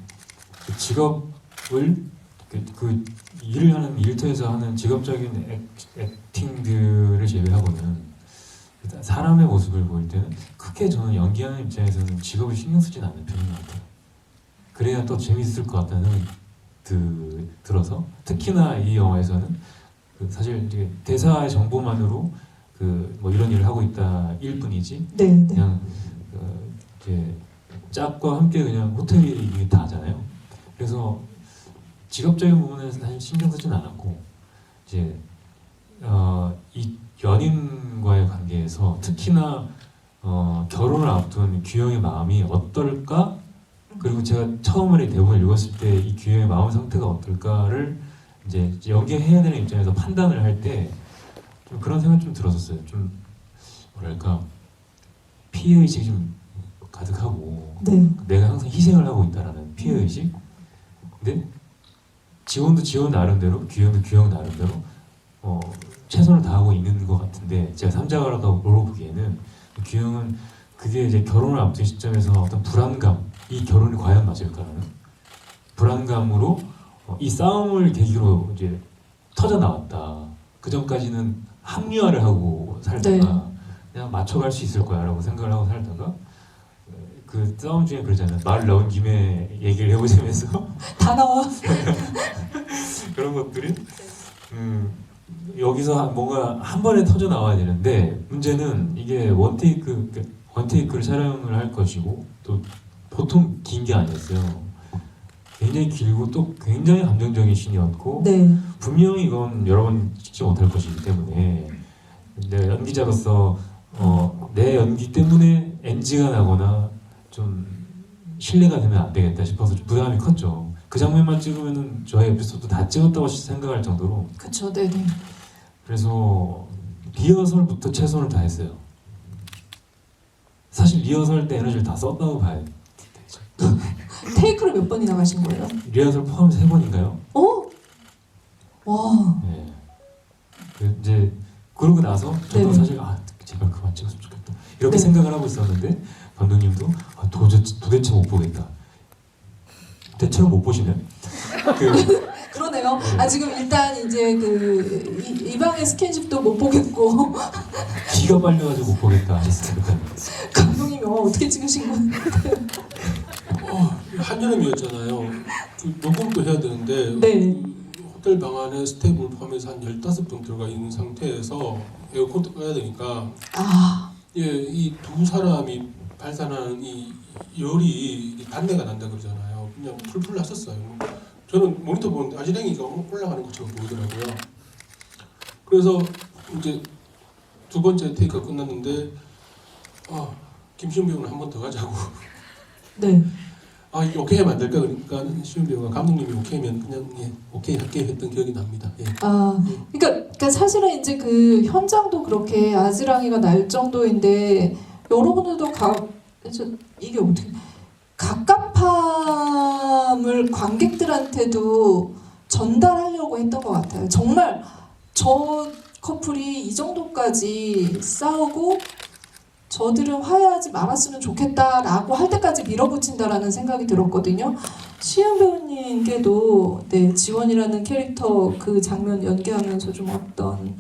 직업을 그 일을 하는 일터에서 하는 직업적인 액팅들을 제외하고는 일단 사람의 모습을 보일 때는 크게 저는 연기하는 입장에서는 직업을 신경 쓰진 않는 편인 것 같아요. 그래야 또 재밌을 것 같다는 생각이 들어서 특히나 이 영화에서는 사실 이제 대사의 정보만으로 뭐 이런 일을 하고 있다일 뿐이지 네. 그냥 이제 짝과 함께 그냥 호텔이 다 하잖아요. 그래서 직업적인 부분에서 사실 신경 쓰진 않았고 이제 이 연인과의 관계에서 특히나 결혼을 앞둔 규영의 마음이 어떨까? 그리고 제가 처음에 대본을 읽었을 때 이 규영의 마음 상태가 어떨까를 이제 연기해야 되는 입장에서 판단을 할 때 좀 그런 생각이 좀 들었었어요. 좀 뭐랄까 피해의식이 좀 가득하고 네. 내가 항상 희생을 하고 있다라는 피해의식. 근데 지원도 지원 나름대로, 규영도 규영 나름대로 최선을 다하고 있는 것 같은데 제가 삼자가라고 물어보기에는 규영은 그게 이제 결혼을 앞둔 시점에서 어떤 불안감, 이 결혼이 과연 맞을까라는 불안감으로 이 싸움을 계기로 이제 터져 나왔다. 그 전까지는 합리화를 하고 살다가 그냥 맞춰갈 수 있을 거야라고 생각을 하고 살다가 그 싸움 중에 그러잖아요. 말 나온 김에 얘기를 해보자면서 다 나와. 그런 것들이 여기서 뭔가 한 번에 터져 나와야 되는데 문제는 이게 원테이크를 촬영을 할 것이고 또 보통 긴 게 아니었어요. 굉장히 길고 또 굉장히 감정적인 씬이었고 네. 분명히 이건 여러 번 찍지 못할 것이기 때문에 내가 연기자로서 내 연기 때문에 NG가 나거나 좀 신뢰가 되면 안 되겠다 싶어서 좀 부담이 컸죠. 그 장면만 찍으면은 저의 에피소드 다 찍었다고 생각할 정도로. 그쵸, 네네. 그래서 리허설부터 최선을 다했어요. 사실 리허설 때 에너지를 다 썼다고 봐야 되죠. 테이크를 몇 번이나 가신 거예요? 리허설 포함해서 3번인가요? 어? 와. 네. 이제 그러고 나서 저도 네. 사실 제발 그만 찍었으면 좋겠다 이렇게 네. 생각을 하고 있었는데 감독님도 도대체 못 보겠다. 대체로 못 보시면 그러네요. 네. 지금 일단 이제 이 방의 스킨십도 못 보겠고 기가 빨려가지고 못 보겠다 하셨으니까. 감독님이 어떻게 찍으신 건데? 한여름이었잖아요. 녹음도 해야 되는데 네. 호텔 방 안에 스태프를 포함해서 한 15명 들어가 있는 상태에서 에어컨도 꺼야 되니까 이 두 사람이 발산하는 이 열이 단내가 난다 그러잖아요. 그냥 풀풀 났었어요. 저는 모니터 보는데 아지랭이가 올라가는 것처럼 보이더라고요. 그래서 이제 두 번째 테이크가 끝났는데 김시훈 배우는 한 번 더 가자고. 네. 오케이 하면 안 될까? 그러니까 시훈 배우가 감독님이 오케이면 그냥 오케이 할게 했던 기억이 납니다. 예. 그러니까 사실은 이제 그 현장도 그렇게 아지랑이가 날 정도인데 여러분들도 이게 어떻게 갑갑함을 관객들한테도 전달하려고 했던 것 같아요. 정말 저 커플이 이 정도까지 싸우고 저들은 화해하지 말았으면 좋겠다라고 할 때까지 밀어붙인다라는 생각이 들었거든요. 시은 배우님께도 지원이라는 캐릭터 그 장면 연기하면서 좀 어떤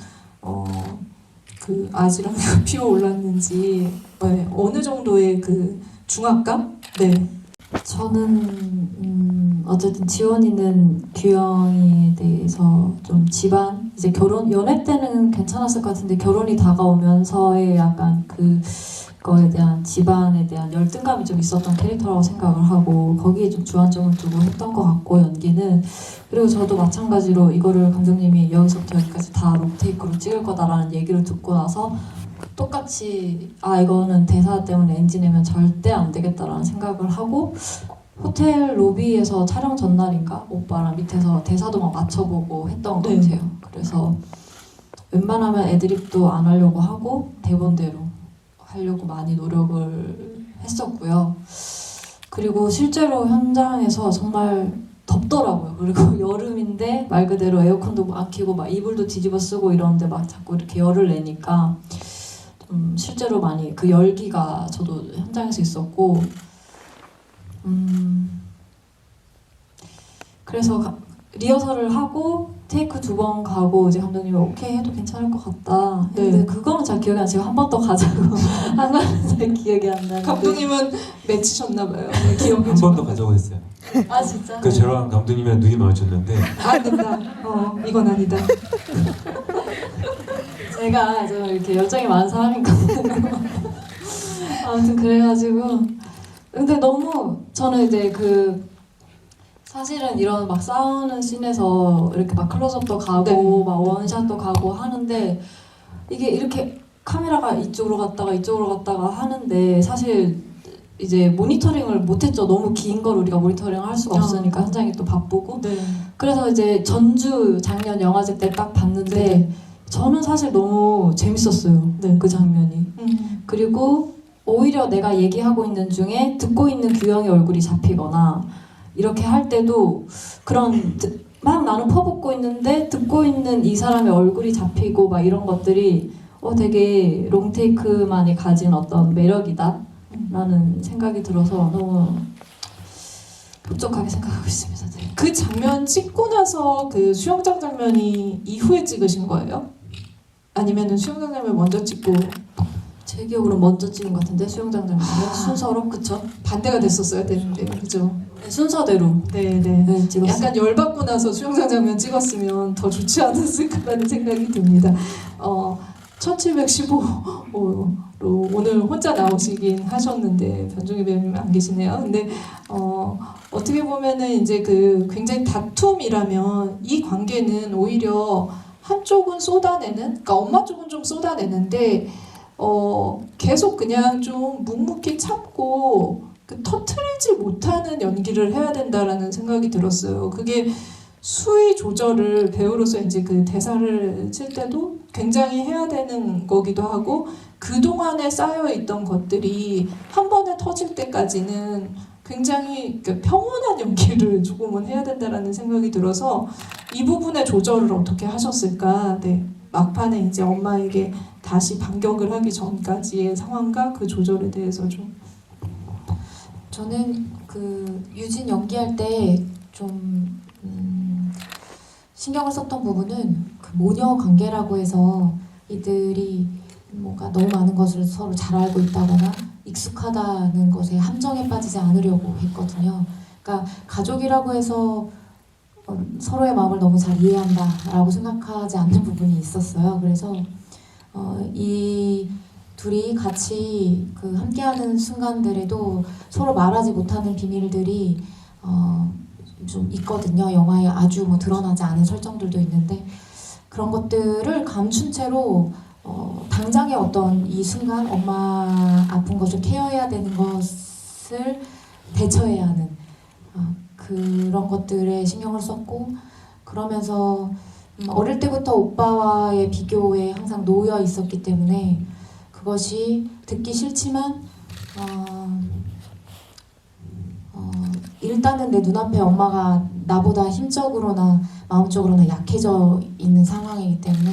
그 아지랑이가 피어올랐는지 어느 정도의 그 중압감? 네. 저는 어쨌든 지원이는 규영에 대해서 좀 집안 이제 연애 때는 괜찮았을 것 같은데 결혼이 다가오면서의 약간 그거에 대한 집안에 대한 열등감이 좀 있었던 캐릭터라고 생각을 하고 거기에 좀 주안점을 두고 했던 것 같고 연기는. 그리고 저도 마찬가지로 이거를 감독님이 여기서부터 여기까지 다 롱테이크로 찍을 거다라는 얘기를 듣고 나서 똑같이 이거는 대사 때문에 NG 내면 절대 안 되겠다라는 생각을 하고 호텔 로비에서 촬영 전날인가 오빠랑 밑에서 대사도 막 맞춰보고 했던 것 같아요. 그래서 웬만하면 애드립도 안 하려고 하고 대본대로 하려고 많이 노력을 했었고요. 그리고 실제로 현장에서 정말 덥더라고요. 그리고 여름인데 말 그대로 에어컨도 안 켜고 막 이불도 뒤집어 쓰고 이러는데 막 자꾸 이렇게 열을 내니까 실제로 많이 그 열기가 저도 현장에서 있었고 그래서 리허설을 하고 테이크 2번 가고 이제 감독님이 오케이 해도 괜찮을 것 같다 근데 그거는 잘 기억이 안 나요. 제가 한 번 더 가자고 한 거는 잘 기억이 안 나는데 감독님은 맺히셨나봐요. 기억이 한 번 더 가자고 했어요. 진짜? 저랑 감독님이랑 눈이 마주쳤는데 안 된다. 이건 아니다. 제가 좀 이렇게 열정이 많은 사람인가 아무튼 그래가지고 근데 너무 저는 이제 사실은 이런 막 싸우는 씬에서 이렇게 막 클로즈업도 가고 막 원샷도 가고 하는데 이게 이렇게 카메라가 이쪽으로 갔다가 하는데 사실 이제 모니터링을 못했죠. 너무 긴 걸 우리가 모니터링을 할 수가 없으니까 현장이 또 바쁘고 그래서 이제 전주 작년 영화제 때 딱 봤는데 저는 사실 너무 재밌었어요. 그 장면이. 그리고 오히려 내가 얘기하고 있는 중에 듣고 있는 규영의 얼굴이 잡히거나 이렇게 할 때도 그런 막 나는 퍼붓고 있는데 듣고 있는 이 사람의 얼굴이 잡히고 막 이런 것들이 되게 롱테이크만이 가진 어떤 매력이다 라는 생각이 들어서 너무 흡족하게 생각하고 있습니다. 네. 그 장면 찍고 나서 그 수영장 장면이 이후에 찍으신 거예요? 아니면은 수영장 장면 먼저 찍고 제 기억으로 먼저 찍은 것 같은데 수영장 장면 순서로 그쵸? 반대가 됐었어야 되는데 그죠? 네, 순서대로 네, 찍었어요. 약간 열받고 나서 수영장 장면 찍었으면 더 좋지 않았을까라는 생각이 듭니다. 1715로 오늘 혼자 나오시긴 하셨는데 변종희 배우님 안 계시네요. 근데 어떻게 보면은 이제 굉장히 다툼이라면 이 관계는 오히려 한쪽은 쏟아내는, 그러니까 엄마 쪽은 좀 쏟아내는데 계속 그냥 좀 묵묵히 참고 터트리지 못하는 연기를 해야 된다라는 생각이 들었어요. 그게 수위 조절을 배우로서 이제 그 대사를 칠 때도 굉장히 해야 되는 거기도 하고, 그동안에 쌓여있던 것들이 한 번에 터질 때까지는 굉장히 평온한 연기를 조금은 해야 된다라는 생각이 들어서 이 부분의 조절을 어떻게 하셨을까? 네, 막판에 이제 엄마에게 다시 반격을 하기 전까지의 상황과 그 조절에 대해서 좀. 저는 그 유진 연기할 때 좀 신경을 썼던 부분은 그 모녀 관계라고 해서 이들이 뭔가 너무 많은 것을 서로 잘 알고 있다거나 익숙하다는 것에 함정에 빠지지 않으려고 했거든요. 그러니까 가족이라고 해서 서로의 마음을 너무 잘 이해한다라고 생각하지 않는 부분이 있었어요. 그래서 이 둘이 같이 그 함께하는 순간들에도 서로 말하지 못하는 비밀들이 좀 있거든요. 영화에 아주 뭐 드러나지 않은 설정들도 있는데, 그런 것들을 감춘 채로 당장의 어떤 이 순간 엄마 아픈 것을 케어해야 되는 것을 대처해야 하는 그런 것들에 신경을 썼고, 그러면서 어릴 때부터 오빠와의 비교에 항상 놓여 있었기 때문에 그것이 듣기 싫지만 일단은 내 눈앞에 엄마가 나보다 힘적으로나 마음적으로나 약해져 있는 상황이기 때문에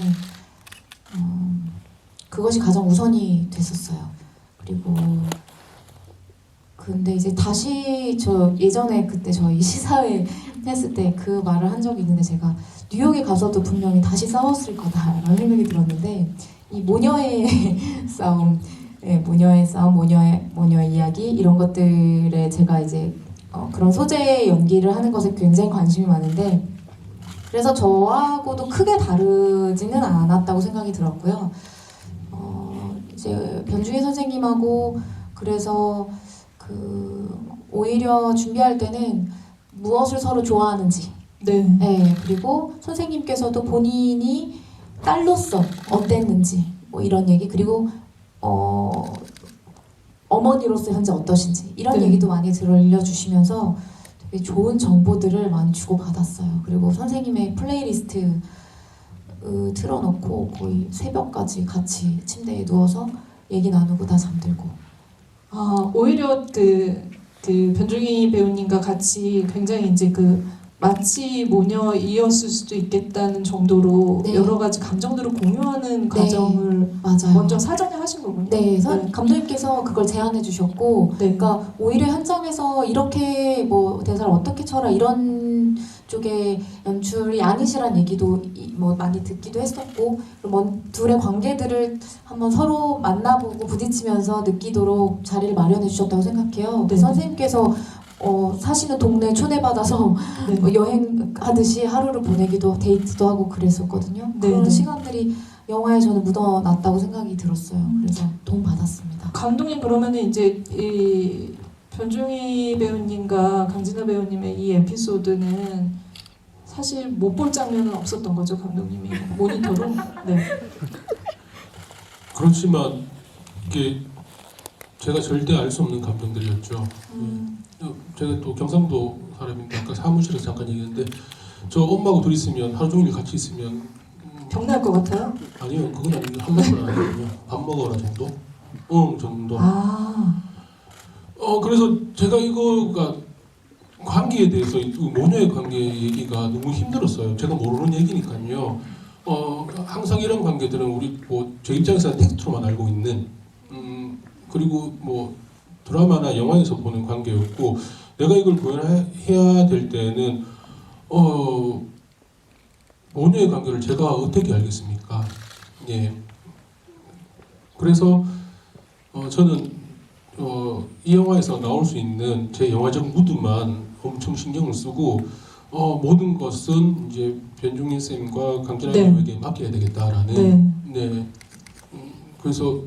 그것이 가장 우선이 됐었어요. 그리고 근데 이제 다시 저 예전에 그때 저희 시사회 했을 때 그 말을 한 적이 있는데, 제가 뉴욕에 가서도 분명히 다시 싸웠을 거다라는 생각이 들었는데, 이 모녀의 싸움, 모녀의 싸움, 모녀의 이야기, 이런 것들에 제가 이제 그런 소재의 연기를 하는 것에 굉장히 관심이 많은데, 그래서 저하고도 크게 다르지는 않았다고 생각이 들었고요. 이제 변중희 선생님하고 그래서 오히려 준비할 때는 무엇을 서로 좋아하는지, 네, 그리고 선생님께서도 본인이 딸로서 어땠는지 뭐 이런 얘기, 그리고 어머니로서 현재 어떠신지 이런 네. 얘기도 많이 들려주시면서 되게 좋은 정보들을 많이 주고받았어요. 그리고 선생님의 플레이리스트 틀어놓고 거의 새벽까지 같이 침대에 누워서 얘기 나누고 다 잠들고. 오히려 그 변중희 배우님과 같이 굉장히 이제 마치 모녀이었을 수도 있겠다는 정도로 네. 여러 가지 감정들을 공유하는 과정을 맞아요. 먼저 사전에 하신 거군요. 네, 감독님께서 그걸 제안해 주셨고, 네. 그러니까 오히려 현장에서 이렇게 뭐 대사를 어떻게 쳐라 이런 쪽의 연출이 아니시란 얘기도 뭐 많이 듣기도 했었고, 둘의 관계들을 한번 서로 만나보고 부딪히면서 느끼도록 자리를 마련해 주셨다고 생각해요. 네. 선생님께서 사시는 동네 초대받아서 네. 여행하듯이 하루를 보내기도, 데이트도 하고 그랬었거든요. 네, 그런 네. 시간들이 영화에 저는 묻어났다고 생각이 들었어요. 그래서 도움 받았습니다. 감독님, 그러면은 이제 이 변중희 배우님과 강진아 배우님의 이 에피소드는 사실 못 볼 장면은 없었던 거죠, 감독님이 모니터로. 네. 그렇지만 이게 제가 절대 알 수 없는 감정들이었죠. 제가 또 경상도 사람인데 아까 사무실에서 잠깐 얘기했는데, 저 엄마하고 둘이 있으면 하루 종일 같이 있으면 병날 것 같아요. 아니요, 그건 아니고 한 번은 아니거든요. 밥 먹어라 정도? 정도. 그래서 제가 이거가 관계에 대해서 모녀의 관계 얘기가 너무 힘들었어요. 제가 모르는 얘기니까요. 항상 이런 관계들은 우리 제 입장에서는 텍스트로만 알고 있는, 그리고 드라마나 영화에서 보는 관계였고, 내가 이걸 구현해야 될 때는 모녀의 관계를 제가 어떻게 알겠습니까? 예. 그래서 저는 이 영화에서 나올 수 있는 제 영화적 무드만 엄청 신경을 쓰고, 모든 것은 이제 변중희 쌤과 강진아 네. 배우에게 맡겨야 되겠다라는. 네. 네. 그래서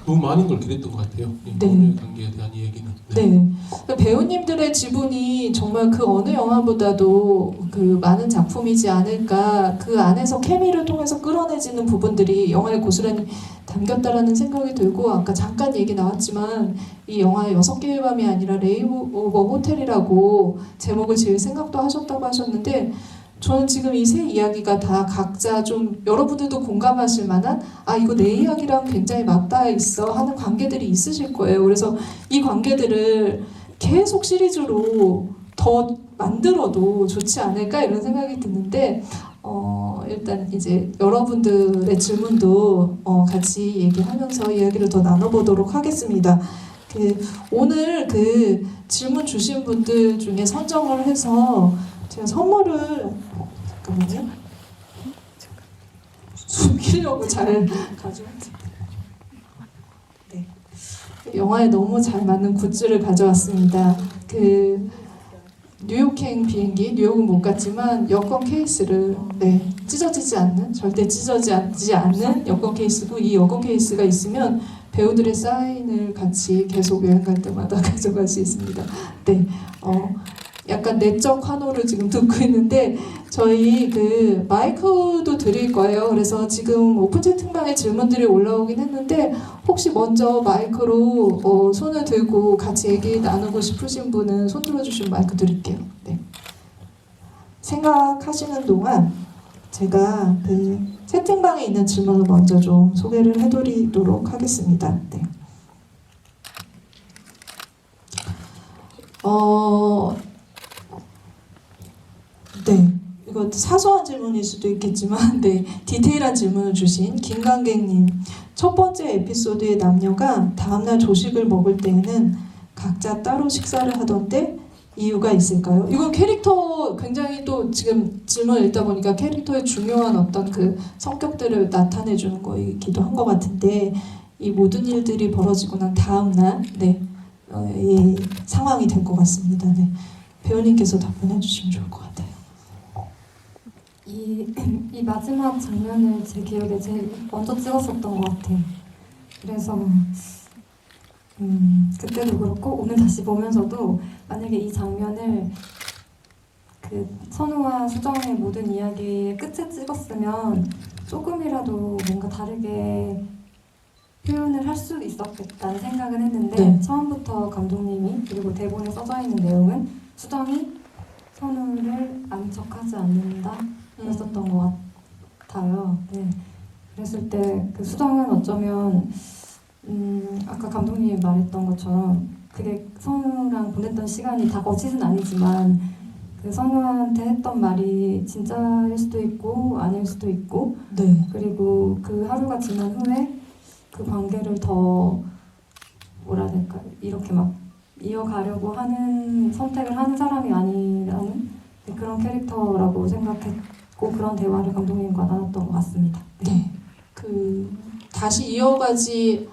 너무 많은 걸 기대했던 것 같아요. 네. 연애 관계에 대한 얘기는. 네. 그러니까 배우님들의 지분이 정말 그 어느 영화보다도 그 많은 작품이지 않을까. 그 안에서 케미를 통해서 끌어내지는 부분들이 영화에 고스란히 담겼다라는 생각이 들고, 아까 잠깐 얘기 나왔지만 이 영화 6개의 밤이 아니라 레이오버 호텔이라고 제목을 지을 생각도 하셨다고 하셨는데, 저는 지금 이 세 이야기가 다 각자 좀 여러분들도 공감하실 만한, 아 이거 내 이야기랑 굉장히 맞닿아 있어 하는 관계들이 있으실 거예요. 그래서 이 관계들을 계속 시리즈로 더 만들어도 좋지 않을까 이런 생각이 드는데, 일단 이제 여러분들의 질문도 같이 얘기하면서 이야기를 더 나눠보도록 하겠습니다. 오늘 그 질문 주신 분들 중에 선정을 해서 제가 선물을 잠깐만요. 숨기려고 잘 가져왔지. 네. 영화에 너무 잘 맞는 굿즈를 가져왔습니다. 그 뉴욕행 비행기, 뉴욕은 못 갔지만 여권 케이스를 찢어지지 않는, 절대 찢어지지 않는 여권 케이스고, 이 여권 케이스가 있으면 배우들의 사인을 같이 계속 여행 갈 때마다 가져갈 수 있습니다. 네, 약간 내적 환호를 지금 듣고 있는데, 저희 그 마이크도 드릴 거예요. 그래서 지금 오픈 채팅방에 질문들이 올라오긴 했는데, 혹시 먼저 마이크로 손을 들고 같이 얘기 나누고 싶으신 분은 손 들어주시면 마이크 드릴게요. 네. 생각하시는 동안 제가 그 채팅방에 있는 질문을 먼저 좀 소개를 해드리도록 하겠습니다. 네. 네, 이거 사소한 질문일 수도 있겠지만, 네, 디테일한 질문을 주신 김강객님, 첫 번째 에피소드의 남녀가 다음날 조식을 먹을 때에는 각자 따로 식사를 하던데 이유가 있을까요? 이건 캐릭터 굉장히, 또 지금 질문 읽다 보니까 캐릭터의 중요한 어떤 그 성격들을 나타내주는 거이기도 한 것 같은데, 이 모든 일들이 벌어지고 난 다음날 이 상황이 될 것 같습니다. 네, 배우님께서 답변해 주시면 좋을 것 같아요. 이 마지막 장면을 제 기억에 제일 먼저 찍었었던 것 같아요. 그래서 그때도 그렇고 오늘 다시 보면서도 만약에 이 장면을 그 선우와 수정의 모든 이야기의 끝에 찍었으면 조금이라도 뭔가 다르게 표현을 할 수 있었겠다는 생각은 했는데, 네. 처음부터 감독님이, 그리고 대본에 써져 있는 내용은 수정이 선우를 아는 척하지 않는다 였었던 것 같아요. 네. 그랬을 때 그 수정은 어쩌면 아까 감독님이 말했던 것처럼 그게 선우랑 보냈던 시간이 다 거짓은 아니지만 그 선우한테 했던 말이 진짜일 수도 있고 아닐 수도 있고, 네. 그리고 그 하루가 지난 후에 그 관계를 더 뭐라 해야 될까, 이렇게 막 이어가려고 하는 선택을 하는 사람이 아니라는 그런 캐릭터라고 생각했고, 그런 대화를 감독님과 나눴던 것 같습니다. 네. 그 다시 이어가지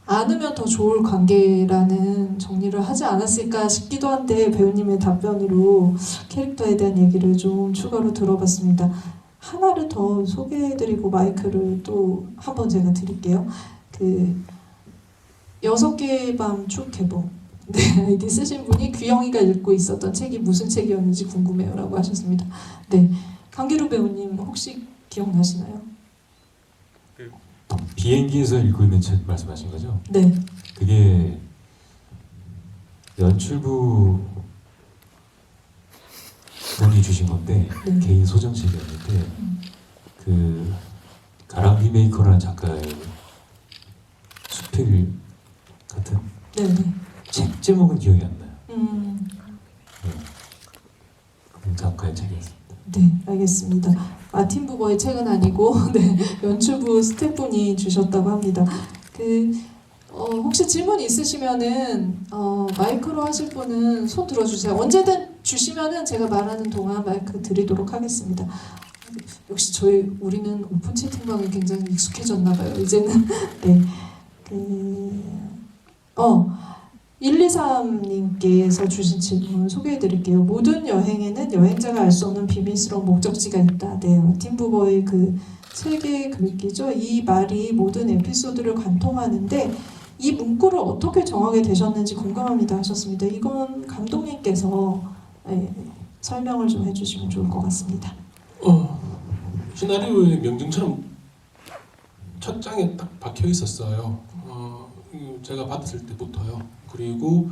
않으면 더 좋을 관계라는 정리를 하지 않았을까 싶기도 한데, 배우님의 답변으로 캐릭터에 대한 얘기를 좀 추가로 들어봤습니다. 하나를 더 소개해드리고 마이크를 또 한 번 제가 드릴게요. 그 6개의 밤 쭉 개봉. 네, 아이디 쓰신 분이 귀영이가 읽고 있었던 책이 무슨 책이었는지 궁금해요 라고 하셨습니다. 네, 강기루 배우님 혹시 기억나시나요? 비행기에서 읽고 있는 책 말씀하신 거죠? 네. 그게 연출부 분이 주신 건데, 네. 개인 소정책이었는데, 그 가랑비 메이커라는 작가의 수필 같은 네. 책 제목은 기억이 안 나요. 그 작가의 책이었습니다. 네, 알겠습니다. 마틴 부버의 책은 아니고, 네, 연출부 스태프분이 주셨다고 합니다. 혹시 질문 있으시면은 마이크로 하실 분은 손 들어주세요. 언제든 주시면은 제가 말하는 동안 마이크 드리도록 하겠습니다. 역시 우리는 오픈 채팅방에 굉장히 익숙해졌나봐요. 이제는 네. 123님께서 주신 질문 소개해드릴게요. 모든 여행에는 여행자가 알 수 없는 비밀스러운 목적지가 있다. 네, 팀부버의 그 책의 글귀죠. 이 말이 모든 에피소드를 관통하는데 이 문구를 어떻게 정하게 되셨는지 궁금합니다 하셨습니다. 이건 감독님께서 설명을 좀 해주시면 좋을 것 같습니다. 시나리오의 명중처럼 첫 장에 딱 박혀 있었어요. 제가 받았을 때부터요. 그리고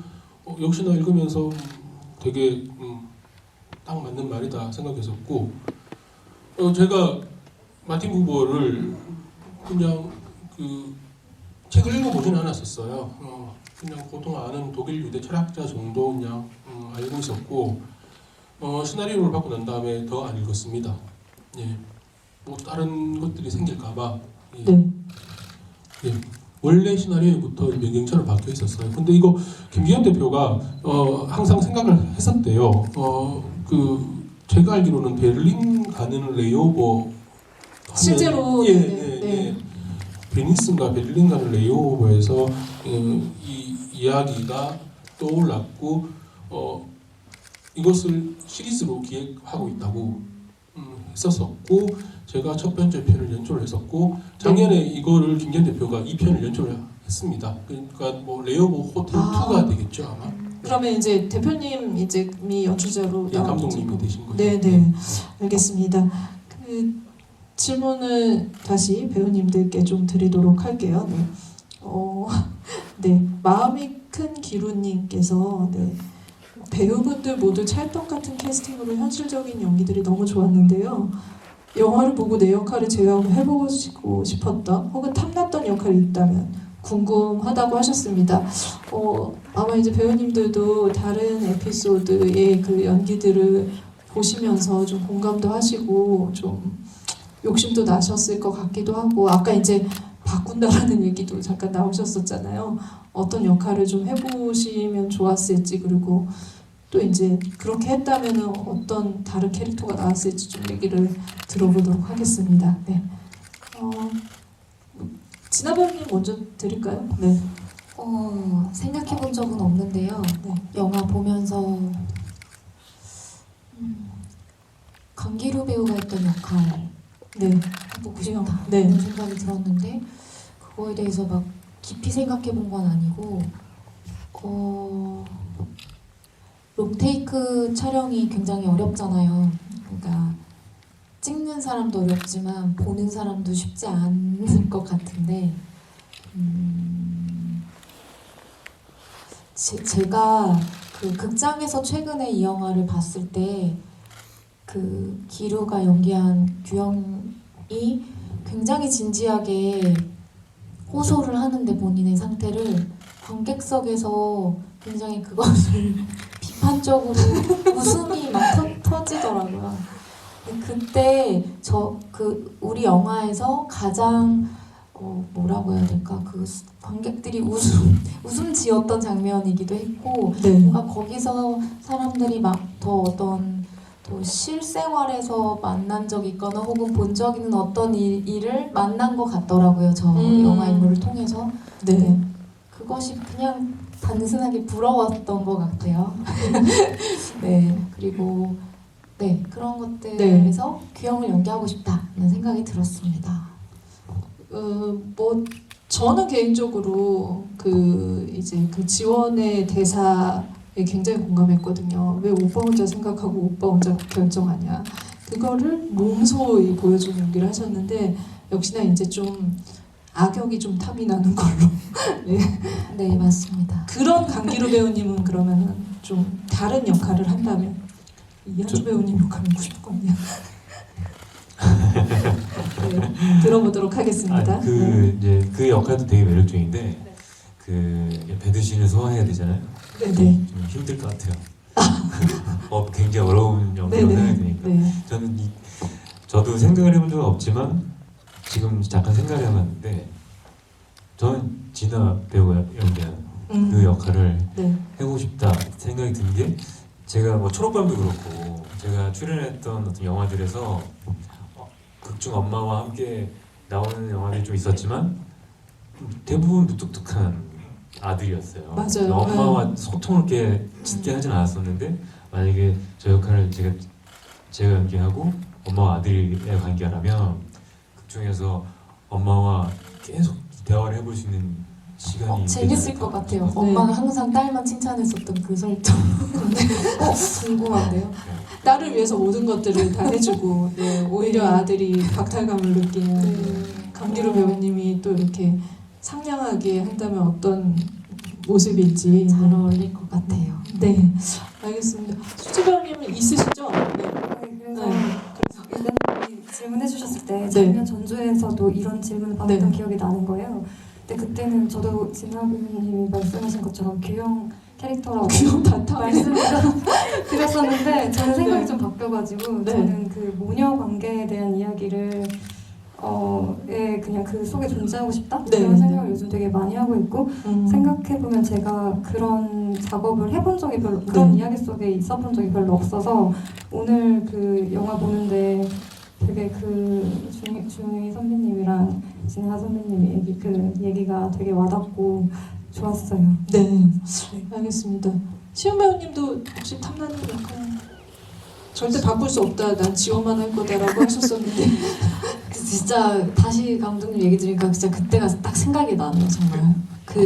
역시나 읽으면서 되게 딱 맞는 말이다 생각했었고, 제가 마틴 부버를 그냥 그 책을 읽어보진 않았었어요. 그냥 보통 아는 독일 유대 철학자 정도 그냥 알고 있었고, 시나리오를 받고 난 다음에 더 안 읽었습니다. 예, 뭐 다른 것들이 생길까봐. 예. 네. 예. 원래 시나리오부터 명령처럼 박혀 있었어요. 근데 이거 김기현 대표가 항상 생각을 했었대요. 제가 알기로는 베를린 가는 레이오버 실제로 예. 베니스인가 베를린 가는 레이오버에서 이 이야기가 떠올랐고 이것을 시리즈로 기획하고 있다고 했었고, 제가 첫 번째 편을 연출을 했었고 작년에 이거를 김기현 대표가 2편을 연출을 했습니다. 그러니까 뭐 레이오버 호텔 2가 되겠죠 아마. 그러면 이제 대표님 이제 연출자로 예, 나오는 감독님이 거죠. 되신 거죠. 네네, 알겠습니다. 그 질문을 다시 배우님들께 좀 드리도록 할게요. 네. 네, 마음이 큰 기루님께서 배우분들 모두 찰떡 같은 캐스팅으로 현실적인 연기들이 너무 좋았는데요. 영화를 보고 내 역할을 제가 한번 해보고 싶었던 혹은 탐났던 역할이 있다면 궁금하다고 하셨습니다. 아마 이제 배우님들도 다른 에피소드의 그 연기들을 보시면서 좀 공감도 하시고 좀 욕심도 나셨을 것 같기도 하고, 아까 이제 바꾼다라는 얘기도 잠깐 나오셨었잖아요. 어떤 역할을 좀 해보시면 좋았을지, 그리고 또 이제 그렇게 했다면 어떤 다른 캐릭터가 나왔을지 좀 얘기를 들어보도록 하겠습니다. 네. 진아 배우님 먼저 드릴까요? 네. 생각해 본 적은 없는데요. 네. 영화 보면서 강기루 배우가 했던 역할 네. 해보고 싶다 네. 이런 생각이 들었는데, 그거에 대해서 막 깊이 생각해 본 건 아니고, 롱테이크 촬영이 굉장히 어렵잖아요. 그러니까 찍는 사람도 어렵지만 보는 사람도 쉽지 않을 것 같은데, 제가 그 극장에서 최근에 이 영화를 봤을 때 그 기루가 연기한 규영이 굉장히 진지하게 호소를 하는데 본인의 상태를 관객석에서 굉장히 그것을 비판적으로 웃음이 막 터지더라고요. 그때 우리 영화에서 가장 뭐라고 해야 될까, 그 관객들이 웃음 지었던 장면이기도 했고, 네. 뭔가 거기서 사람들이 막 더 어떤 또 실생활에서 만난 적 있거나 혹은 본 적 있는 어떤 일을 만난 것 같더라고요. 저 영화 인물을 통해서. 네. 그것이 그냥 단순하게 부러웠던 것 같아요. 네, 그리고 그런 것들에서 규영을 연기하고 싶다는 생각이 들었습니다. 뭐 저는 개인적으로 이제 그 지원의 대사에 굉장히 공감했거든요. 왜 오빠 혼자 생각하고 오빠 혼자 결정하냐. 그거를 몸소히 보여주는 연기를 하셨는데, 역시나 이제 좀 악역이 좀 탐이 나는 걸로. 네. 네, 맞습니다. 그런 강기루 배우님은 그러면은 좀 다른 역할을 한다면 이한주 배우님 역할 하고 싶을 것 같네요. 네, 들어보도록 하겠습니다. 이제 그 역할도 되게 매력적인데 그 배드신을 소화해야 되잖아요. 네네. 좀 힘들 것 같아요. 굉장히 어려운 연기라고 생각이 드니까. 네. 저도 생각을 해본 적은 없지만 지금 잠깐 생각을 해봤는데, 저는 진아 배우가 연기한 그 역할을 네. 해보고 싶다 생각이 든 게, 제가 뭐 초록밤도 그렇고 제가 출연했던 어떤 영화들에서 극중 엄마와 함께 나오는 영화들이 좀 있었지만 대부분 무뚝뚝한 아들이었어요. 맞아요. 엄마와 소통을 이렇게 짙게 하진 않았었는데, 만약에 저 역할을 제가 연기하고 엄마와 아들의 관계라면 중에서 엄마와 계속 대화를 해볼 수 있는 시간이 재밌을 되지 것 않을까. 같아요. 네. 엄마는 항상 딸만 칭찬했었던 그 설정. 궁금한데요. 딸을 위해서 모든 것들을 다 해주고 네, 오히려 아들이 박탈감을 느끼는 강기루 배우님이 또 이렇게 상냥하게 한다면 어떤 모습일지 잘 어울릴 것 같아요. 네 알겠습니다. 수지 배우님은 있으시죠? 네. 네, 그래서 네. 일단 이 질문해 주셨을 때 네. 작년 전주에서도 이런 질문을 받았던 네. 기억이 나는 거예요. 근데 그때는 저도 진아 배우님이 말씀하신 것처럼 규영 캐릭터라고 귀여운 바탕 말씀을 드렸었는데 저는 생각이 네. 좀 바뀌어가지고 네. 저는 그 모녀 관계에 대한 이야기를 그냥 그 속에 존재하고 싶다 네. 그런 생각을 요즘 되게 많이 하고 있고 음. 생각해보면 제가 그런 작업을 해본 적이 별로 그런 네. 이야기 속에 있어본 적이 별로 없어서 오늘 그 영화 보는데 되게 그 주희 선배님이랑 진아 선배님의 얘기가 되게 와닿고 좋았어요. 네 알겠습니다. 시은 배우님도 혹시 탐나는 역할 절대 바꿀 수 없다 난 지원만 할 거다라고 하셨었는데 진짜 다시 감독님 얘기 들으니까 진짜 그때가 딱 생각이 나네요.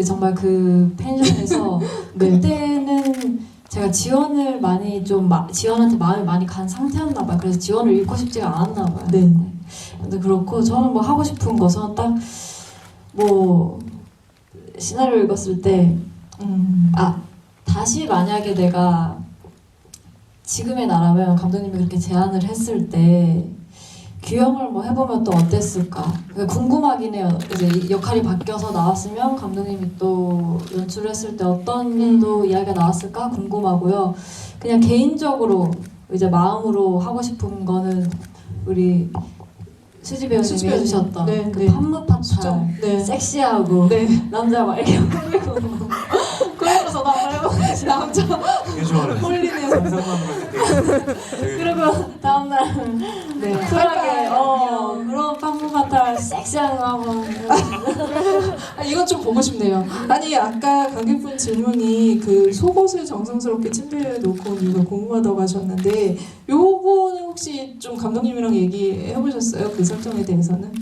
정말 그 펜션에서 네. 그때는 제가 지원을 많이 지원한테 마음이 많이 간 상태였나 봐요. 그래서 지원을 잃고 싶지가 않았나 봐요. 네. 근데 그렇고 저는 뭐 하고 싶은 것은 딱 뭐 시나리오 읽었을 때 다시 만약에 내가 지금의 나라면 감독님이 그렇게 제안을 했을 때 규영을 뭐 해보면 또 어땠을까 그러니까 궁금하긴 해요. 이제 이 역할이 바뀌어서 나왔으면 감독님이 또 연출을 했을 때 어떤 또 이야기가 나왔을까 궁금하고요. 그냥 개인적으로 이제 마음으로 하고 싶은 거는 우리 수지 배우님이 해주셨던 네, 그 네. 판무파탈 수정. 네. 섹시하고 네. 남자 막 이렇게 꾸미고 그래서 저도 한번 해보고 싶어요. 남자 되게 좋아하는 홀리네요. 상상만 되게 그리고 다음날 네. 쿨하게 그런 판무파탈 섹시한 거 한번 이건 좀 보고 싶네요. 아니 아까 관객분 질문이 그 속옷을 정성스럽게 침대에 놓고 온 이유가 궁금하다고 하셨는데 요거는 혹시 좀 감독님이랑 얘기해 보셨어요? 그 설정에 대해서는?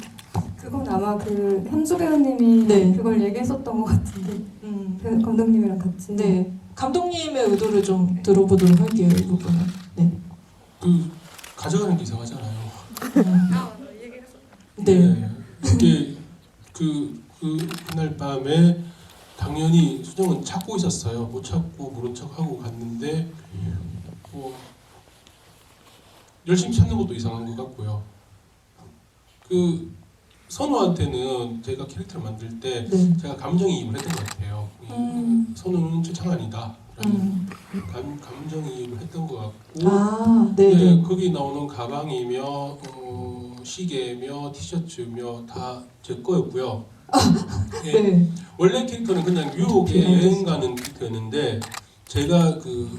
그건 아마 그 현주 배우님이 네. 그걸 얘기했었던 것 같은데 음, 감독님이랑 같이 네. 감독님의 의도를 좀 들어보도록 할게요. 이 부분은. 네. 그 가져가는 게 이상하잖아요. 네. 이게 그날 밤에 당연히 수정은 찾고 있었어요. 못 찾고 모른 척하고 갔는데 뭐 열심히 찾는 것도 이상한 것 같고요. 그 선우한테는 제가 캐릭터를 만들 때 네. 제가 감정이입을 했던 것 같아요. 선우는 최창한이다. 감정이입을 했던 것 같고 아, 네, 네. 거기 나오는 가방이며 시계며 티셔츠며 다 제 거였고요. 네, 네. 원래 캐릭터는 그냥 뉴욕에 여행 가는 캐릭터였는데 제가 그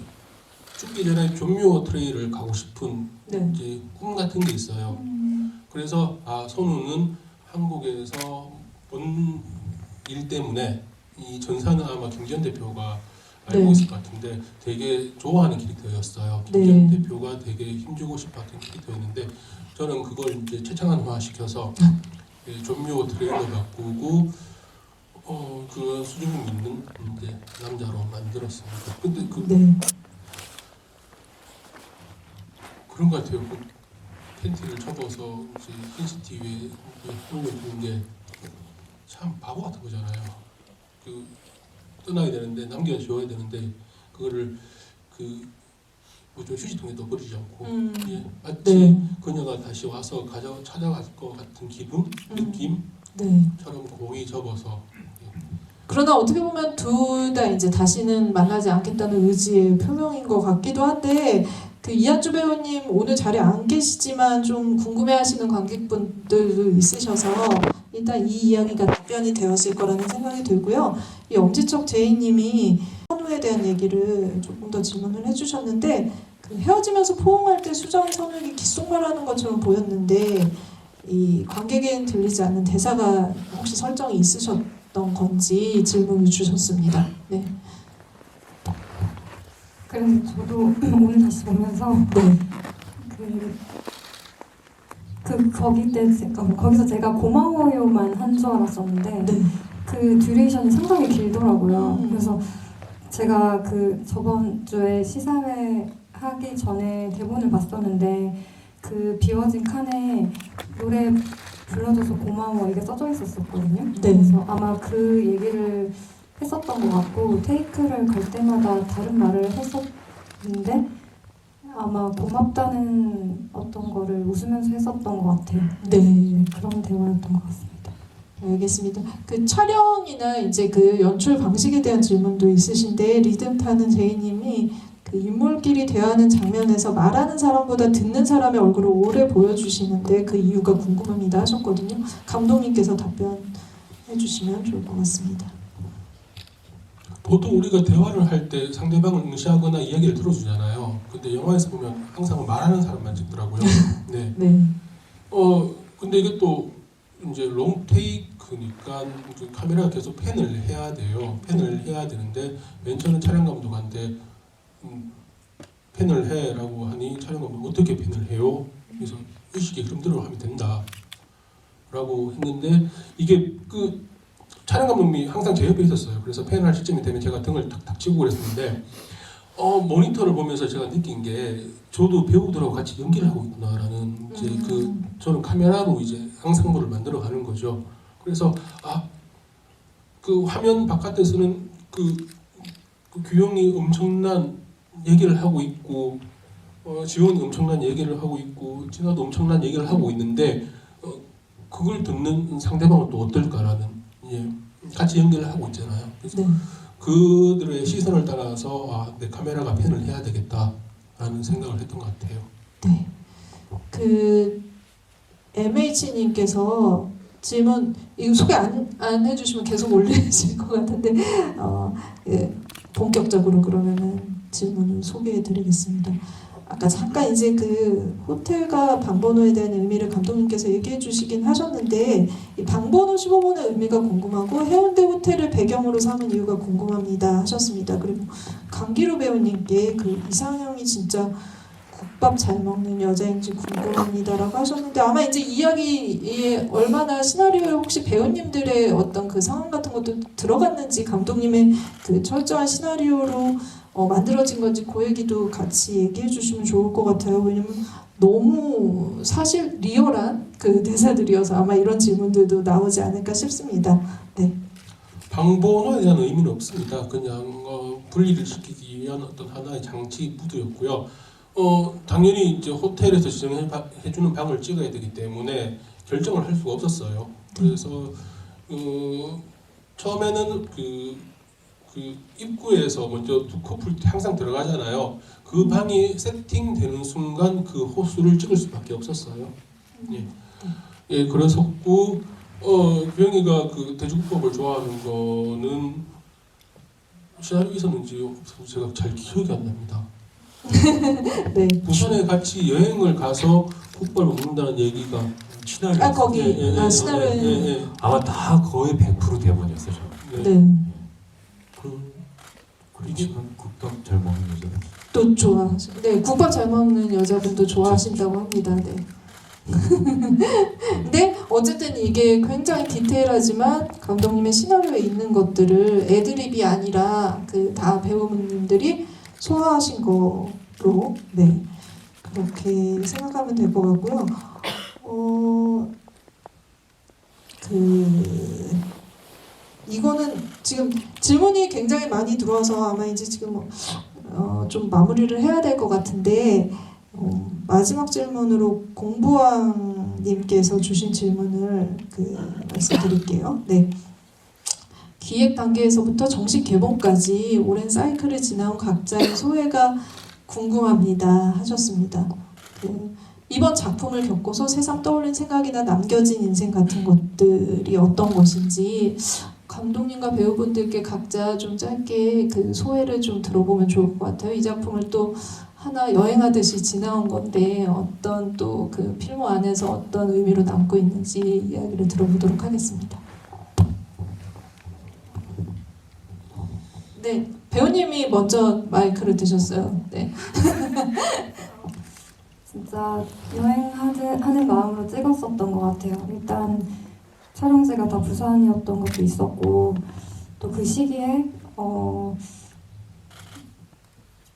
죽기 전에 존묘 트레이를 가고 싶은 네. 이제 꿈 같은 게 있어요. 그래서 선우는 한국에서 본 일 때문에 이 전사는 아마 김기현 대표가 알고 네. 있을 것 같은데 되게 좋아하는 캐릭터였어요. 네. 김기현 대표가 되게 힘주고 싶었던 캐릭터였는데 저는 그걸 이제 최창한화 시켜서 존묘 트레이너 바꾸고 그 수줍음 있는 이제 남자로 만들었습니다. 근데 네. 그런 것 같아요. 그 팬티를 접어서 이제 CCTV에 올려두는 게 참 바보 같은 거잖아요. 그 떠나야 되는데 남겨줘야 되는데 그거를 좀 휴지통에 또 버리지 않고 마치 네. 그녀가 다시 와서 찾아갈 것 같은 기분, 느낌처럼 네. 공이 접어서 그러나 어떻게 보면 둘 다 이제 다시는 만나지 않겠다는 의지의 표명인 것 같기도 한데 그 이한주 배우님 오늘 자리에 안 계시지만 좀 궁금해하시는 관객분들도 있으셔서 일단 이 이야기가 답변이 되었을 거라는 생각이 들고요. 이 엄지척 제이님이 선우에 대한 얘기를 조금 더 질문을 해주셨는데 그 헤어지면서 포옹할 때 수정 선우에게 귓속말하는 것처럼 보였는데 이 관객에는 들리지 않는 대사가 혹시 설정이 있으셨던 건지 질문을 주셨습니다. 네. 그래서 저도 오늘 다시 보면서 네. 그 거기서 제가 고마워요만 한 줄 알았었는데 네. 그 듀레이션이 상당히 길더라고요. 음. 그래서 제가 그 저번 주에 시사회 하기 전에 대본을 봤었는데 그 비워진 칸에 노래 불러줘서 고마워 이게 써져 있었거든요. 네. 그래서 아마 그 얘기를 했었던 것 같고 테이크를 갈 때마다 다른 말을 했었는데 아마 고맙다는 어떤 거를 웃으면서 했었던 것 같아요. 네. 그런 대화였던 것 같습니다. 알겠습니다. 그 촬영이나 이제 그 연출 방식에 대한 질문도 있으신데 리듬 타는 제이님이 그 인물끼리 대화하는 장면에서 말하는 사람보다 듣는 사람의 얼굴을 오래 보여주시는데 그 이유가 궁금합니다 하셨거든요. 감독님께서 답변해 주시면 좋을 것 같습니다. 보통 우리가 대화를 할 때 상대방을 응시하거나 이야기를 들어주잖아요. 근데 영화에서 보면 항상 말하는 사람만 찍더라고요. 네. 네. 근데 이게 또 이제 롱 테이크니까 그 카메라가 계속 팬을 해야 돼요. 팬을 해야 되는데 맨 처음에 촬영 감독한테 팬을 해라고 하니 촬영 감독 어떻게 팬을 해요? 그래서 의식의 흐름대로 하면 된다라고 했는데 이게 그 촬영 감독님이 항상 제 옆에 있었어요. 그래서 팬할 시점이 되면 제가 등을 탁탁 치고 그랬었는데 모니터를 보면서 제가 느낀 게 저도 배우들하고 같이 연기를 하고 있구나라는 이제 그 저는 카메라로 이제 상상물을 만들어 가는 거죠. 그래서 그 화면 바깥에서는 그 규영이 엄청난 얘기를 하고 있고 지원이 엄청난 얘기를 하고 있고 진아도 엄청난 얘기를 하고 있는데 그걸 듣는 상대방은 또 어떨까라는 같이 연기를 하고 있잖아요. 그래서 네. 그들의 시선을 따라서 내 카메라가 팬을 해야 되겠다라는 생각을 했던 것 같아요. 네. 그 MH님께서 질문 이거 소개 안 해주시면 계속 올리실 것 같은데 예, 본격적으로 그러면은 질문을 소개해드리겠습니다. 아까 잠깐 이제 그 호텔과 방번호에 대한 의미를 감독님께서 얘기해 주시긴 하셨는데 이 방번호 15번의 의미가 궁금하고 해운대 호텔을 배경으로 삼은 이유가 궁금합니다 하셨습니다. 그리고 강기루 배우님께 그 이상형이 진짜 국밥 잘 먹는 여자인지 궁금합니다라고 하셨는데 아마 이제 이야기에 얼마나 시나리오에 혹시 배우님들의 어떤 그 상황 같은 것도 들어갔는지 감독님의 그 철저한 시나리오로 만들어진 건지 그 얘기도 같이 얘기해 주시면 좋을 것 같아요. 왜냐면 너무 사실 리얼한 그 대사들이어서 아마 이런 질문들도 나오지 않을까 싶습니다. 네. 방번호에 대한 의미는 없습니다. 그냥 분리를 시키기 위한 어떤 하나의 장치 무드였고요. 당연히 이제 호텔에서 지정해주는 방을 찍어야 되기 때문에 결정을 할 수가 없었어요. 그래서 처음에는 그 입구에서 먼저 두 커플 항상 들어가잖아요. 그 방이 세팅되는 순간 그 호수를 찍을 수밖에 없었어요. 예, 그랬었고 규영이가 그 돼지국밥을 좋아하는 거는 시나리오 있었는지 없었는지 제가 잘 기억이 안 납니다. 네. 부산에 같이 여행을 가서 국밥을 먹는다는 얘기가 시나리오 거기 시나리오에 아마 다 거의 100% 대본이었어요. 네. 그렇지만 국밥 잘 먹는 여자는 또 좋아하시고 네 국밥 잘 먹는 여자분도 좋아하신다고 합니다. 네. 근데 어쨌든 이게 굉장히 디테일하지만 감독님의 시나리오에 있는 것들을 애드립이 아니라 그 다 배우님들이 소화하신 거로 네 그렇게 생각하면 될 것 같고요. 이거는 지금 질문이 굉장히 많이 들어와서 아마 이제 지금 좀 마무리를 해야 될 것 같은데 마지막 질문으로 공부왕님께서 주신 질문을 말씀드릴게요. 네. 기획 단계에서부터 정식 개봉까지 오랜 사이클을 지나온 각자의 소회가 궁금합니다 하셨습니다. 이번 작품을 겪고서 새삼 떠올린 생각이나 남겨진 인생 같은 것들이 어떤 것인지 감독님과 배우분들께 각자 좀 짧게 그 소회를 좀 들어보면 좋을 것 같아요. 이 작품을 또 하나 여행하듯이 지나온 건데 어떤 또 그 필모 안에서 어떤 의미로 남고 있는지 이야기를 들어보도록 하겠습니다. 네, 배우님이 먼저 마이크를 드셨어요. 네. 진짜 여행하는 마음으로 찍었었던 것 같아요. 일단 촬영지가 다 부산이었던 것도 있었고 또 그 시기에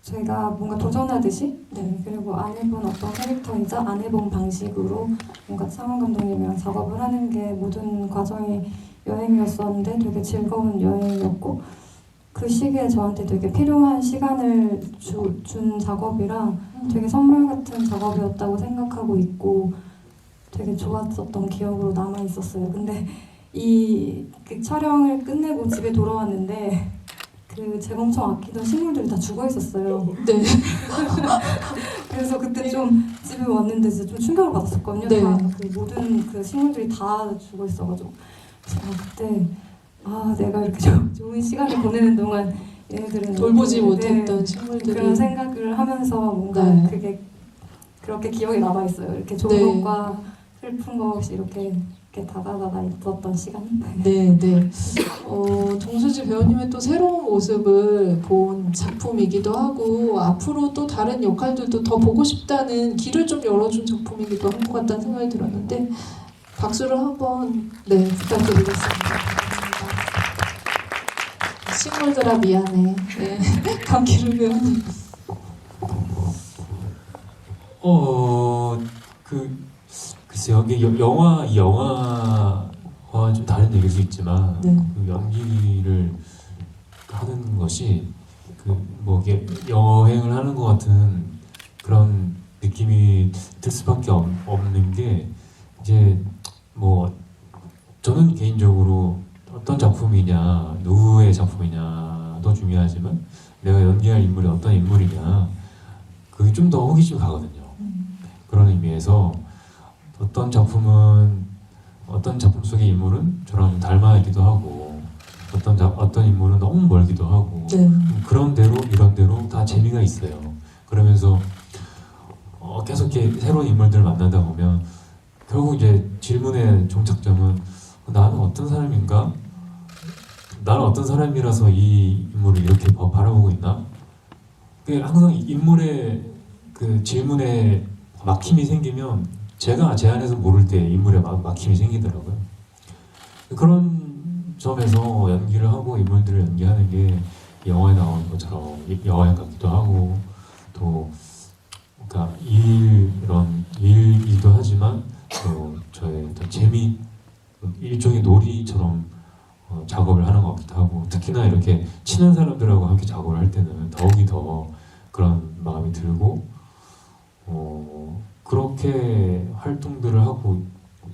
저희가 뭔가 도전하듯이 그리고 안 해본 어떤 캐릭터이자 안 해본 방식으로 뭔가 창원 감독님이랑 작업을 하는 게 모든 과정이 여행이었었는데 되게 즐거운 여행이었고 그 시기에 저한테 되게 필요한 시간을 준 작업이랑 되게 선물 같은 작업이었다고 생각하고 있고 되게 좋았었던 기억으로 남아 있었어요. 근데 그 촬영을 끝내고 집에 돌아왔는데 그 제가 엄청 아끼던 식물들이 다 죽어 있었어요. 네. 그래서 그때 좀 집에 왔는데 진짜 좀 충격을 받았었거든요. 네. 다 그 모든 그 식물들이 다 죽어 있어가지고 제가 그때 내가 이렇게 좋은 시간을 보내는 동안 얘네들은 돌보지 네, 못했던 식물들이 그런 생각을 하면서 뭔가 네. 그게 그렇게 기억에 남아 있어요. 이렇게 좋은 네. 것과 슬픈 것 없이 이렇게 다가다가 있었던 시간. 네, 네. 정수지 배우님의 또 새로운 모습을 본 작품이기도 하고 앞으로 또 다른 역할들도 더 보고 싶다는 길을 좀 열어준 작품이기도 한 것 같다는 생각이 들었는데 박수를 한번 부탁드리겠습니다. 식물들아 미안해. 네. 감기를 배우님. 글쎄요, 이게 영화와 좀 다른 얘기일 수 있지만 네. 그 연기를 하는 것이 이게 여행을 하는 것 같은 그런 느낌이 들 수밖에 없는 게 이제 저는 개인적으로 어떤 작품이냐, 누구의 작품이냐도 중요하지만 내가 연기할 인물이 어떤 인물이냐 그게 좀 더 호기심이 가거든요. 그런 의미에서 어떤 작품 속의 인물은 저랑 닮아있기도 하고 어떤 인물은 너무 멀기도 하고 네. 그런 대로 이런 대로 다 재미가 있어요. 그러면서 계속 이렇게 새로운 인물들을 만나다 보면 결국 이제 질문의 종착점은 나는 어떤 사람인가? 나는 어떤 사람이라서 이 인물을 이렇게 바라보고 있나? 항상 인물의 그 질문에 막힘이 생기면 제가 제 안에서 모를 때 인물에 막힘이 생기더라고요. 그런 점에서 연기를 하고 인물들을 연기하는 게 영화에 나오는 것처럼 여행 같기도 하고 또 그러니까 일이기도 하지만 또 저의 어떤 재미 일종의 놀이처럼 작업을 하는 것 같기도 하고 특히나 이렇게 친한 사람들하고 함께 작업을 할 때는 더욱이 더 그런 마음이 들고 그렇게 활동들을 하고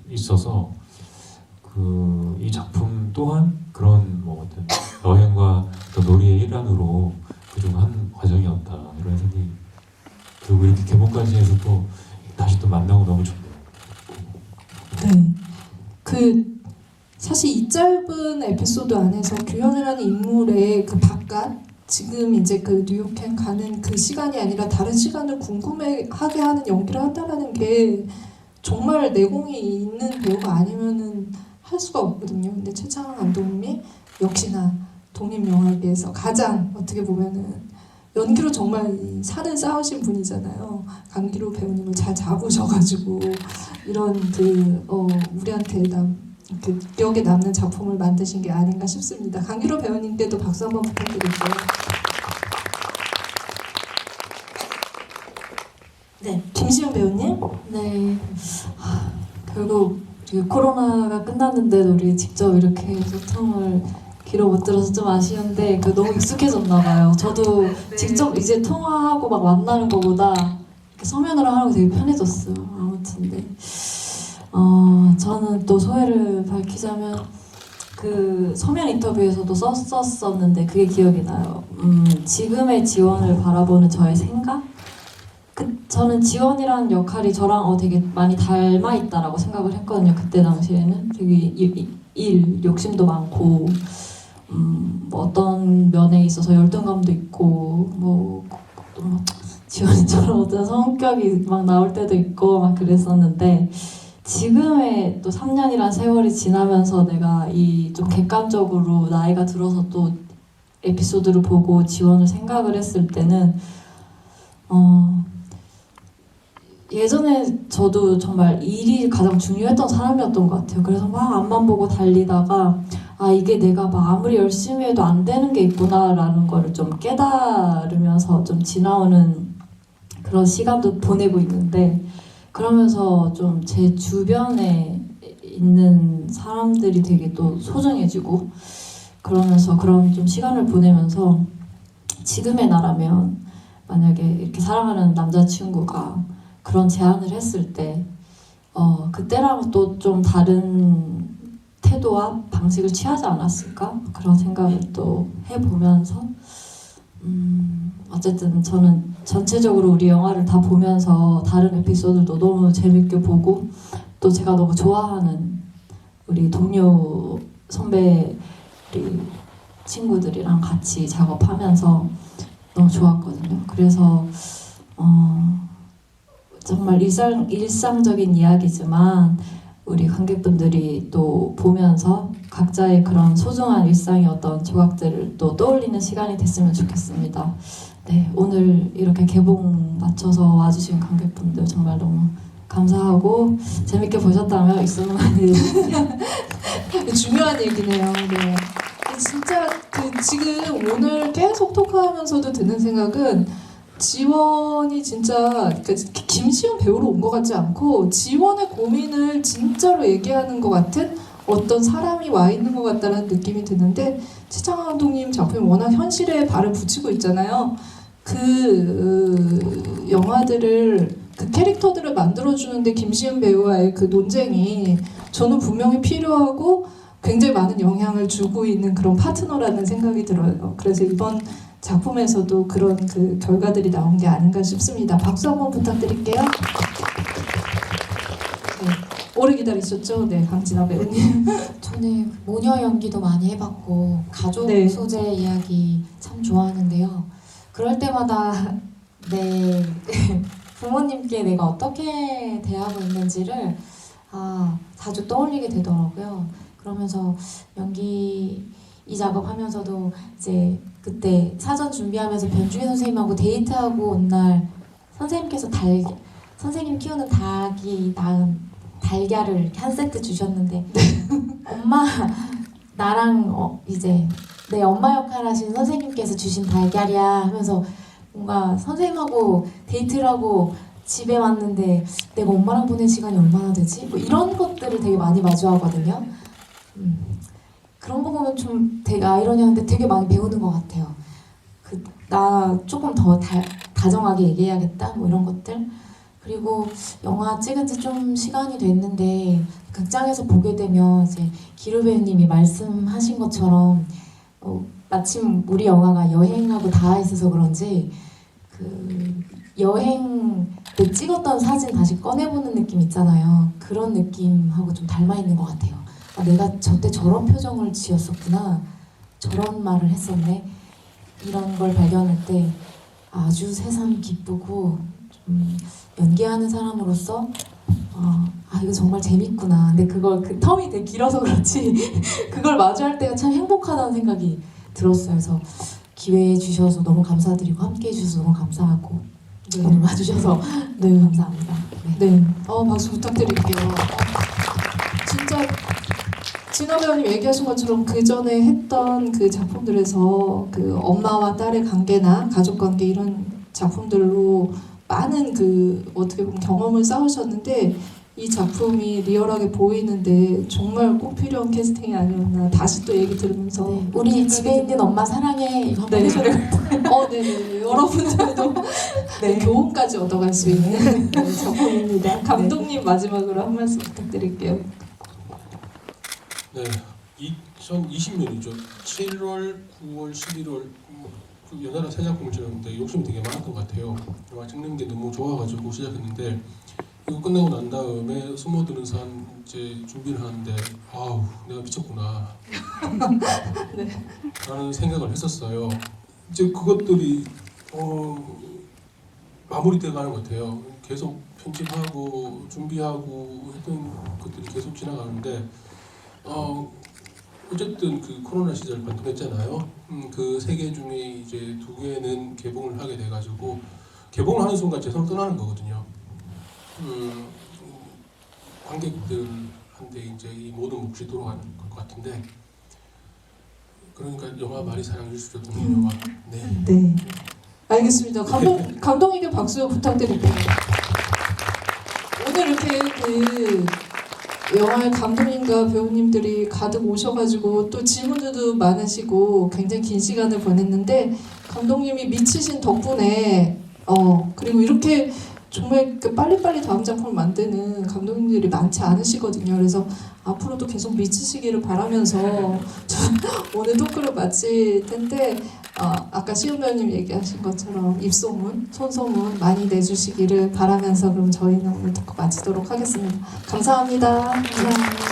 있어서 이 작품 또한 그런 어떤 여행과 또 놀이의 일환으로 그중 한 과정이었다 이런 생각이 들고 이렇게 개봉까지 해서 또 다시 또 만나고 너무 좋네요. 네. 사실 이 짧은 에피소드 안에서 규현이라는 인물의 그 바깥 지금 이제 그 뉴욕행 가는 그 시간이 아니라 다른 시간을 궁금해하게 하는 연기를 한다는 게 정말 내공이 있는 배우가 아니면은 할 수가 없거든요. 근데 최창원 감독님이 역시나 독립영화계에서 가장 어떻게 보면은 연기로 정말 살을 쌓으신 분이잖아요. 강기로 배우님을 잘 잡으셔가지고 이런 우리한테 기억에 남는 작품을 만드신 게 아닌가 싶습니다. 강기로 배우님께도 박수 한번 부탁드릴게요. 네, 김시은 배우님. 네. 결국 코로나가 끝났는데도 우리 직접 이렇게 소통을 귀로 못 들어서 좀 아쉬운데 너무 익숙해졌나 봐요. 저도 직접 이제 통화하고 막 만나는 것보다 이렇게 서면으로 하는 거 되게 편해졌어요. 아무튼 네. 저는 또 소회를 밝히자면 그 서면 인터뷰에서도 썼었는데 그게 기억이 나요. 지금의 지원을 바라보는 저의 생각? 저는 지원이라는 역할이 저랑 되게 많이 닮아 있다라고 생각을 했거든요. 그때 당시에는 되게 욕심도 많고 어떤 면에 있어서 열등감도 있고 지원이처럼 어떤 성격이 막 나올 때도 있고 막 그랬었는데 지금의 또 3년이란 세월이 지나면서 내가 이 좀 객관적으로 나이가 들어서 또 에피소드를 보고 지원을 생각을 했을 때는 예전에 저도 정말 일이 가장 중요했던 사람이었던 것 같아요. 그래서 막 앞만 보고 달리다가 아 이게 내가 막 아무리 열심히 해도 안 되는 게 있구나라는 거를 좀 깨달으면서 좀 지나오는 그런 시간도 보내고 있는데 그러면서 좀 제 주변에 있는 사람들이 되게 또 소중해지고 그러면서 그런 좀 시간을 보내면서 지금의 나라면 만약에 이렇게 사랑하는 남자친구가 그런 제안을 했을 때 그때랑 또 좀 다른 태도와 방식을 취하지 않았을까 그런 생각을 또 해보면서 어쨌든 저는 전체적으로 우리 영화를 다 보면서 다른 에피소드도 너무 재밌게 보고 또 제가 너무 좋아하는 우리 동료 선배 우리 친구들이랑 같이 작업하면서 너무 좋았거든요. 그래서 정말 일상적인 이야기지만 우리 관객분들이 또 보면서 각자의 그런 소중한 일상의 어떤 조각들을 또 떠올리는 시간이 됐으면 좋겠습니다. 네, 오늘 이렇게 개봉 맞춰서 와주신 관객분들 정말 너무 감사하고 재밌게 보셨다면 입소문 많이 중요한 얘기네요. 네. 진짜 지금 오늘 계속 토크하면서도 드는 생각은 지원이 진짜 김시현 배우로 온 것 같지 않고 지원의 고민을 진짜로 얘기하는 것 같은 어떤 사람이 와 있는 것 같다는 느낌이 드는데 최창화 감독님 작품이 워낙 현실에 발을 붙이고 있잖아요. 그 영화들을 그 캐릭터들을 만들어주는데 김시은 배우와의 그 논쟁이 저는 분명히 필요하고 굉장히 많은 영향을 주고 있는 그런 파트너라는 생각이 들어요. 그래서 이번 작품에서도 그런 그 결과들이 나온 게 아닌가 싶습니다. 박수 한번 부탁드릴게요. 네, 오래 기다리셨죠? 네, 강진아 배우님. 저는 모녀 연기도 많이 해봤고 가족 네. 소재 이야기 참 좋아하는데요. 그럴 때마다 내 부모님께 내가 어떻게 대하고 있는지를 자주 떠올리게 되더라고요. 그러면서 연기 이 작업하면서도 이제 그때 사전 준비하면서 변주희 선생님하고 데이트하고 온 날 선생님께서 선생님 키우는 닭이 낳은 달걀을 이렇게 한 세트 주셨는데 엄마 나랑 이제 내 엄마 역할 하신 선생님께서 주신 달걀이야 하면서 뭔가 선생님하고 데이트를 하고 집에 왔는데 내가 엄마랑 보낸 시간이 얼마나 되지? 뭐 이런 것들을 되게 많이 마주하거든요. 그런 거 보면 좀 되게 아이러니한데 되게 많이 배우는 것 같아요. 나 조금 더 다정하게 얘기해야겠다 뭐 이런 것들. 그리고 영화 찍은 지 좀 시간이 됐는데 극장에서 보게 되면 이제 기루 배우님이 말씀하신 것처럼 마침 우리 영화가 여행하고 닿아 있어서 그런지 그 여행 때 찍었던 사진 다시 꺼내보는 느낌 있잖아요. 그런 느낌하고 좀 닮아 있는 것 같아요. 내가 저때 저런 표정을 지었었구나, 저런 말을 했었네, 이런 걸 발견할 때 아주 새삼 기쁘고 좀 연기하는 사람으로서 이거 정말 재밌구나. 근데 그 텀이 되게 길어서 그렇지 그걸 마주할 때가 참 행복하다는 생각이 들었어요. 그래서 기회 주셔서 너무 감사드리고 함께 해주셔서 너무 감사하고 네. 오늘 와주셔서 네. 감사합니다. 네. 박수 부탁드릴게요. 진짜 진아 배우님 얘기하신 것처럼 그 전에 했던 그 작품들에서 그 엄마와 딸의 관계나 가족 관계 이런 작품들로 많은 그 어떻게 보면 경험을 쌓으셨는데 이 작품이 리얼하게 보이는데 정말 꼭 필요한 캐스팅이 아니었나 다시 또 얘기 들으면서 네, 우리 집에 있는 엄마 사랑해 이거 한번 해줘야 되겠다. 네네 여러분들도 네. 교훈까지 얻어갈 수 있는 작품입니다. 감독님 마지막으로 한 말씀 부탁드릴게요. 네, 2020년이죠. 7월, 9월, 11월 연달아 세 작품을 찍었는데 욕심이 되게 많았던 것 같아요. 영화 찍는 게 너무 좋아가지고 시작했는데 이거 끝내고 난 다음에 숨어드는 산 이제 준비를 하는데 아우 내가 미쳤구나 네. 라는 생각을 했었어요. 이제 그것들이 마무리돼 가는 것 같아요. 계속 편집하고 준비하고 했던 것들이 계속 지나가는데 어쨌든 그 코로나 시절 반등했잖아요. 그 세 개 중에 이제 2개는 개봉을 하게 돼가지고 개봉을 하는 순간 제 손을 떠나는 거거든요. 관객들한테 이제 이 모든 몫이 돌아가는 것 같은데, 그러니까 영화 많이 사랑해 주시죠, 동료 영화. 네. 네. 알겠습니다. 감독님께 박수 부탁드릴게요. 오늘 이렇게 그 영화의 감독님과 배우님들이 가득 오셔가지고 또 질문들도 많으시고 굉장히 긴 시간을 보냈는데, 감독님이 미치신 덕분에 그리고 이렇게 정말 그 빨리빨리 다음 작품을 만드는 감독님들이 많지 않으시거든요. 그래서 앞으로도 계속 미치시기를 바라면서 오늘 토크를 마칠 텐데, 아까 시은 배우님 얘기하신 것처럼 입소문, 손소문 많이 내주시기를 바라면서 그럼 저희는 오늘 토크 마치도록 하겠습니다. 감사합니다. 감사합니다.